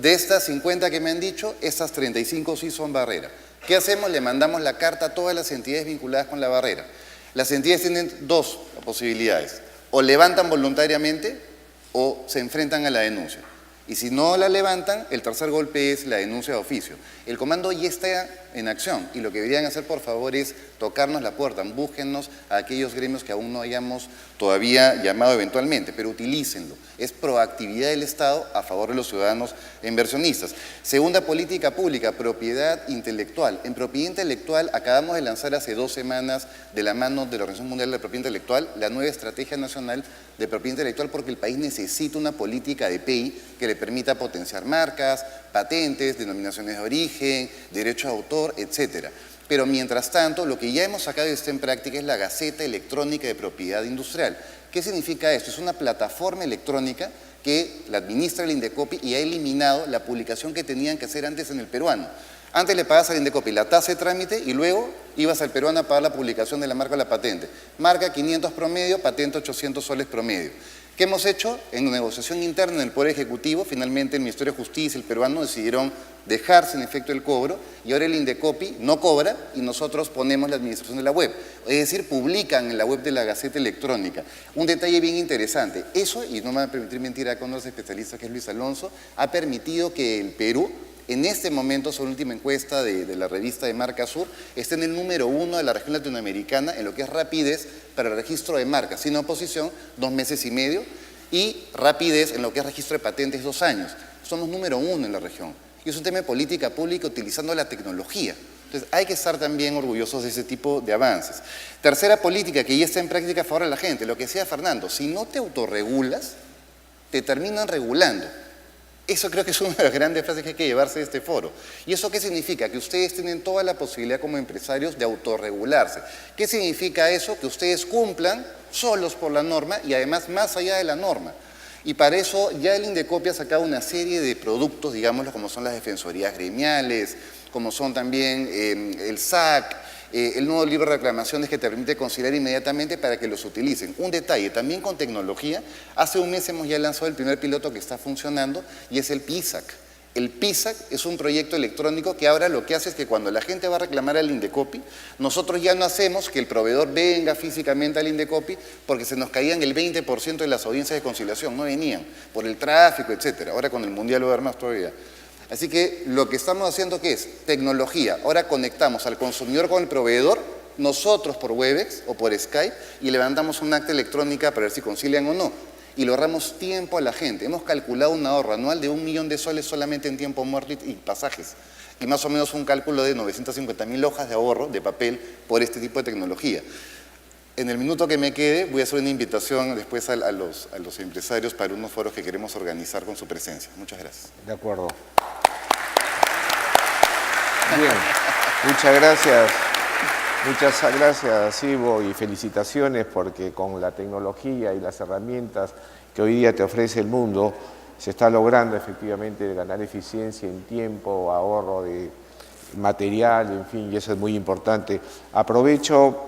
De estas 50 que me han dicho, estas 35 sí son barreras. ¿Qué hacemos? Le mandamos la carta a todas las entidades vinculadas con la barrera. Las entidades tienen 2 posibilidades. O levantan voluntariamente o se enfrentan a la denuncia. Y si no la levantan, el tercer golpe es la denuncia de oficio. El comando ya está en acción y lo que deberían hacer, por favor, es tocarnos la puerta, búsquennos a aquellos gremios que aún no hayamos todavía llamado eventualmente, pero utilícenlo. Es proactividad del Estado a favor de los ciudadanos e inversionistas. Segunda política pública, propiedad intelectual. En propiedad intelectual acabamos de lanzar hace 2 semanas, de la mano de la Organización Mundial de la Propiedad Intelectual, la nueva Estrategia Nacional de Propiedad Intelectual, porque el país necesita una política de PI que le permita potenciar marcas, patentes, denominaciones de origen, derechos de autor, etcétera. Pero mientras tanto, lo que ya hemos sacado y está en práctica es la Gaceta Electrónica de Propiedad Industrial. ¿Qué significa esto? Es una plataforma electrónica que la administra el Indecopi y ha eliminado la publicación que tenían que hacer antes en el peruano. Antes le pagabas al Indecopi la tasa de trámite y luego ibas al peruano a pagar la publicación de la marca o la patente. Marca 500 promedio, patente 800 soles promedio. ¿Qué hemos hecho? En negociación interna en el Poder Ejecutivo, finalmente el Ministerio de Justicia y el peruano decidieron dejar sin efecto el cobro y ahora el Indecopi no cobra y nosotros ponemos la administración de la web. Es decir, publican en la web de la Gaceta Electrónica. Un detalle bien interesante, eso, y no me va a permitir mentir acá con los especialistas que es Luis Alonso, ha permitido que el Perú, en este momento, según la última encuesta de la revista de Marca Sur, está en el número 1 de la región latinoamericana en lo que es rapidez para el registro de marcas, sin oposición, 2 meses y medio, y rapidez en lo que es registro de patentes, 2 años. Somos número 1 en la región. Y es un tema de política pública utilizando la tecnología. Entonces, hay que estar también orgullosos de ese tipo de avances. Tercera política que ya está en práctica a favor de la gente, lo que decía Fernando, si no te autorregulas, te terminan regulando. Eso creo que es una de las grandes frases que hay que llevarse de este foro. ¿Y eso qué significa? Que ustedes tienen toda la posibilidad como empresarios de autorregularse. ¿Qué significa eso? Que ustedes cumplan solos por la norma y además más allá de la norma. Y para eso ya el Indecopi ha sacado una serie de productos, digámoslo, como son las defensorías gremiales, como son también el SAC, el nuevo libro de reclamaciones que te permite conciliar inmediatamente para que los utilicen. Un detalle, también con tecnología, hace un mes hemos ya lanzado el primer piloto que está funcionando y es el PISAC. El PISAC es un proyecto electrónico que ahora lo que hace es que cuando la gente va a reclamar al Indecopi, nosotros ya no hacemos que el proveedor venga físicamente al Indecopi porque se nos caían el 20% de las audiencias de conciliación, no venían, por el tráfico, etcétera. Ahora con el Mundial lo va a ver más todavía. Así que lo que estamos haciendo, ¿qué es? Tecnología. Ahora conectamos al consumidor con el proveedor, nosotros por Webex o por Skype, y levantamos un acta electrónica para ver si concilian o no. Y le ahorramos tiempo a la gente. Hemos calculado un ahorro anual de 1 millón de soles solamente en tiempo muerto y pasajes. Y más o menos un cálculo de 950.000 hojas de ahorro de papel por este tipo de tecnología. En el minuto que me quede voy a hacer una invitación después a los empresarios para unos foros que queremos organizar con su presencia. Muchas gracias. De acuerdo. Bien, muchas gracias. Muchas gracias, Ivo, y felicitaciones porque con la tecnología y las herramientas que hoy día te ofrece el mundo, se está logrando efectivamente ganar eficiencia en tiempo, ahorro de material, en fin, y eso es muy importante. Aprovecho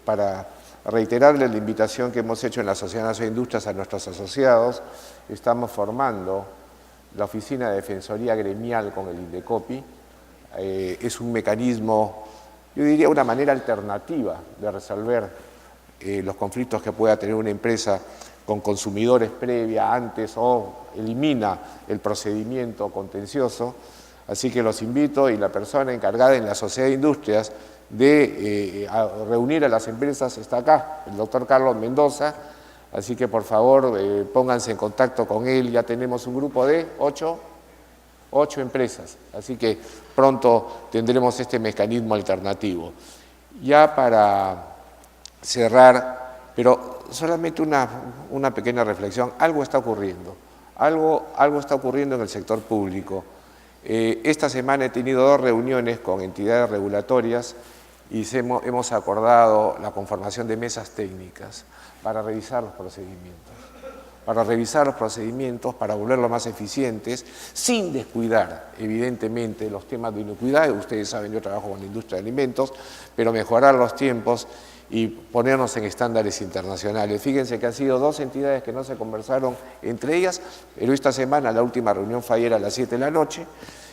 para reiterarle la invitación que hemos hecho en la Sociedad Nacional de Industrias a nuestros asociados. Estamos formando la Oficina de Defensoría Gremial con el Indecopi. Es un mecanismo, yo diría una manera alternativa de resolver los conflictos que pueda tener una empresa con consumidores previa, antes o elimina el procedimiento contencioso. Así que los invito y la persona encargada en la Sociedad de Industrias de reunir a las empresas está acá, el doctor Carlos Mendoza. Así que por favor pónganse en contacto con él, ya tenemos un grupo de 8 empresas, así que pronto tendremos este mecanismo alternativo. Ya para cerrar, pero solamente una pequeña reflexión, algo está ocurriendo, algo está ocurriendo en el sector público. Esta semana he tenido 2 reuniones con entidades regulatorias y hemos acordado la conformación de mesas técnicas para revisar los procedimientos, para volverlos más eficientes, sin descuidar, evidentemente, los temas de inocuidad. Ustedes saben, yo trabajo con la industria de alimentos, pero mejorar los tiempos y ponernos en estándares internacionales. Fíjense que han sido 2 entidades que no se conversaron entre ellas, pero esta semana la última reunión fue ayer a las 7 de la noche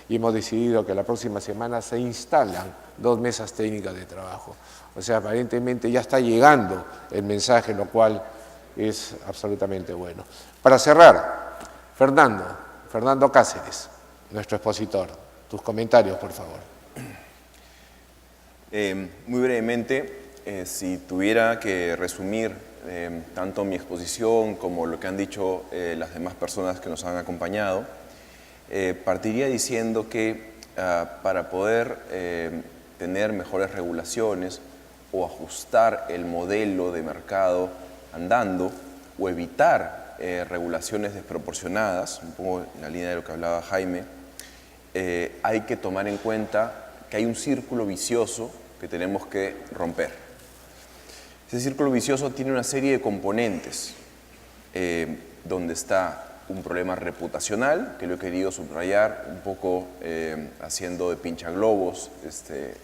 y hemos decidido que la próxima semana se instalan 2 mesas técnicas de trabajo. O sea, aparentemente ya está llegando el mensaje, lo cual es absolutamente bueno. Para cerrar, Fernando Cáceres, nuestro expositor, tus comentarios, por favor. Muy brevemente, si tuviera que resumir tanto mi exposición como lo que han dicho las demás personas que nos han acompañado, partiría diciendo que para poder tener mejores regulaciones o ajustar el modelo de mercado andando o evitar regulaciones desproporcionadas, un poco en la línea de lo que hablaba Jaime, hay que tomar en cuenta que hay un círculo vicioso que tenemos que romper. Ese círculo vicioso tiene una serie de componentes, donde está un problema reputacional, que lo he querido subrayar un poco haciendo de pinchaglobos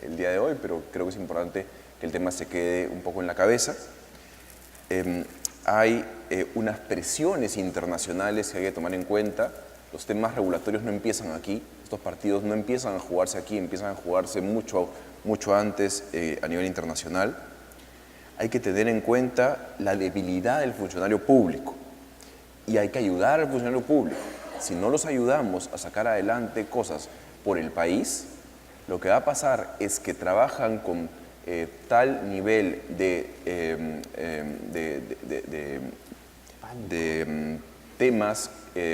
el día de hoy, pero creo que es importante que el tema se quede un poco en la cabeza. Hay unas presiones internacionales que hay que tomar en cuenta. Los temas regulatorios no empiezan aquí, estos partidos no empiezan a jugarse aquí, empiezan a jugarse mucho antes a nivel internacional. Hay que tener en cuenta la debilidad del funcionario público y hay que ayudar al funcionario público. Si no los ayudamos a sacar adelante cosas por el país, lo que va a pasar es que trabajan con tal nivel de temas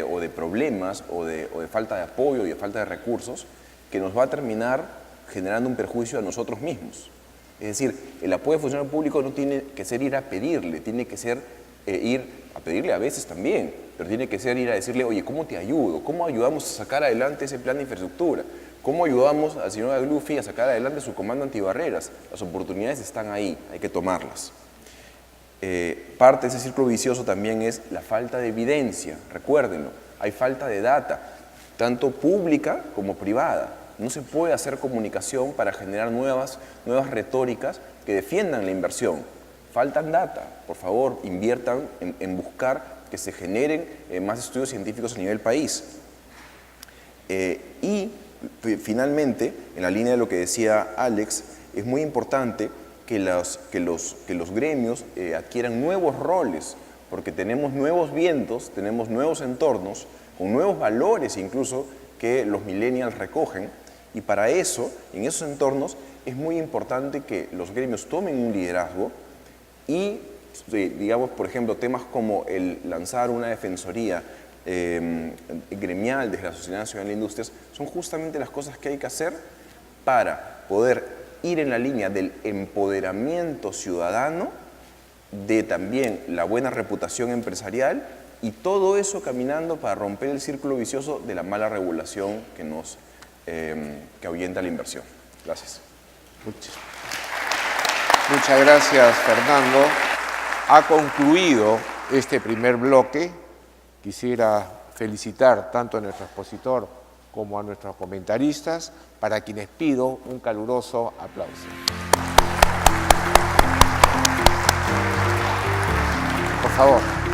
o de problemas o de falta de apoyo y de falta de recursos que nos va a terminar generando un perjuicio a nosotros mismos. Es decir, el apoyo al funcionario público no tiene que ser ir a pedirle, tiene que ser ir a pedirle a veces también, pero tiene que ser ir a decirle, oye, ¿cómo te ayudo? ¿Cómo ayudamos a sacar adelante ese plan de infraestructura? ¿Cómo ayudamos al señor Aglufi a sacar adelante su comando antibarreras? Las oportunidades están ahí, hay que tomarlas. Parte de ese círculo vicioso también es la falta de evidencia, recuérdenlo, hay falta de data, tanto pública como privada. No se puede hacer comunicación para generar nuevas retóricas que defiendan la inversión. Faltan data, por favor, inviertan en buscar que se generen más estudios científicos a nivel país. Y finalmente, en la línea de lo que decía Alex, es muy importante que los gremios adquieran nuevos roles, porque tenemos nuevos vientos, tenemos nuevos entornos, con nuevos valores incluso que los millennials recogen, y para eso, en esos entornos, es muy importante que los gremios tomen un liderazgo y, digamos, por ejemplo, temas como el lanzar una defensoría gremial desde la Sociedad Nacional de Industrias son justamente las cosas que hay que hacer para poder ir en la línea del empoderamiento ciudadano, de también la buena reputación empresarial y todo eso caminando para romper el círculo vicioso de la mala regulación que ahuyenta la inversión. Gracias. Muchas gracias, Fernando. Ha concluido este primer bloque. Quisiera felicitar tanto a nuestro expositor como a nuestros comentaristas, para quienes pido un caluroso aplauso. Por favor.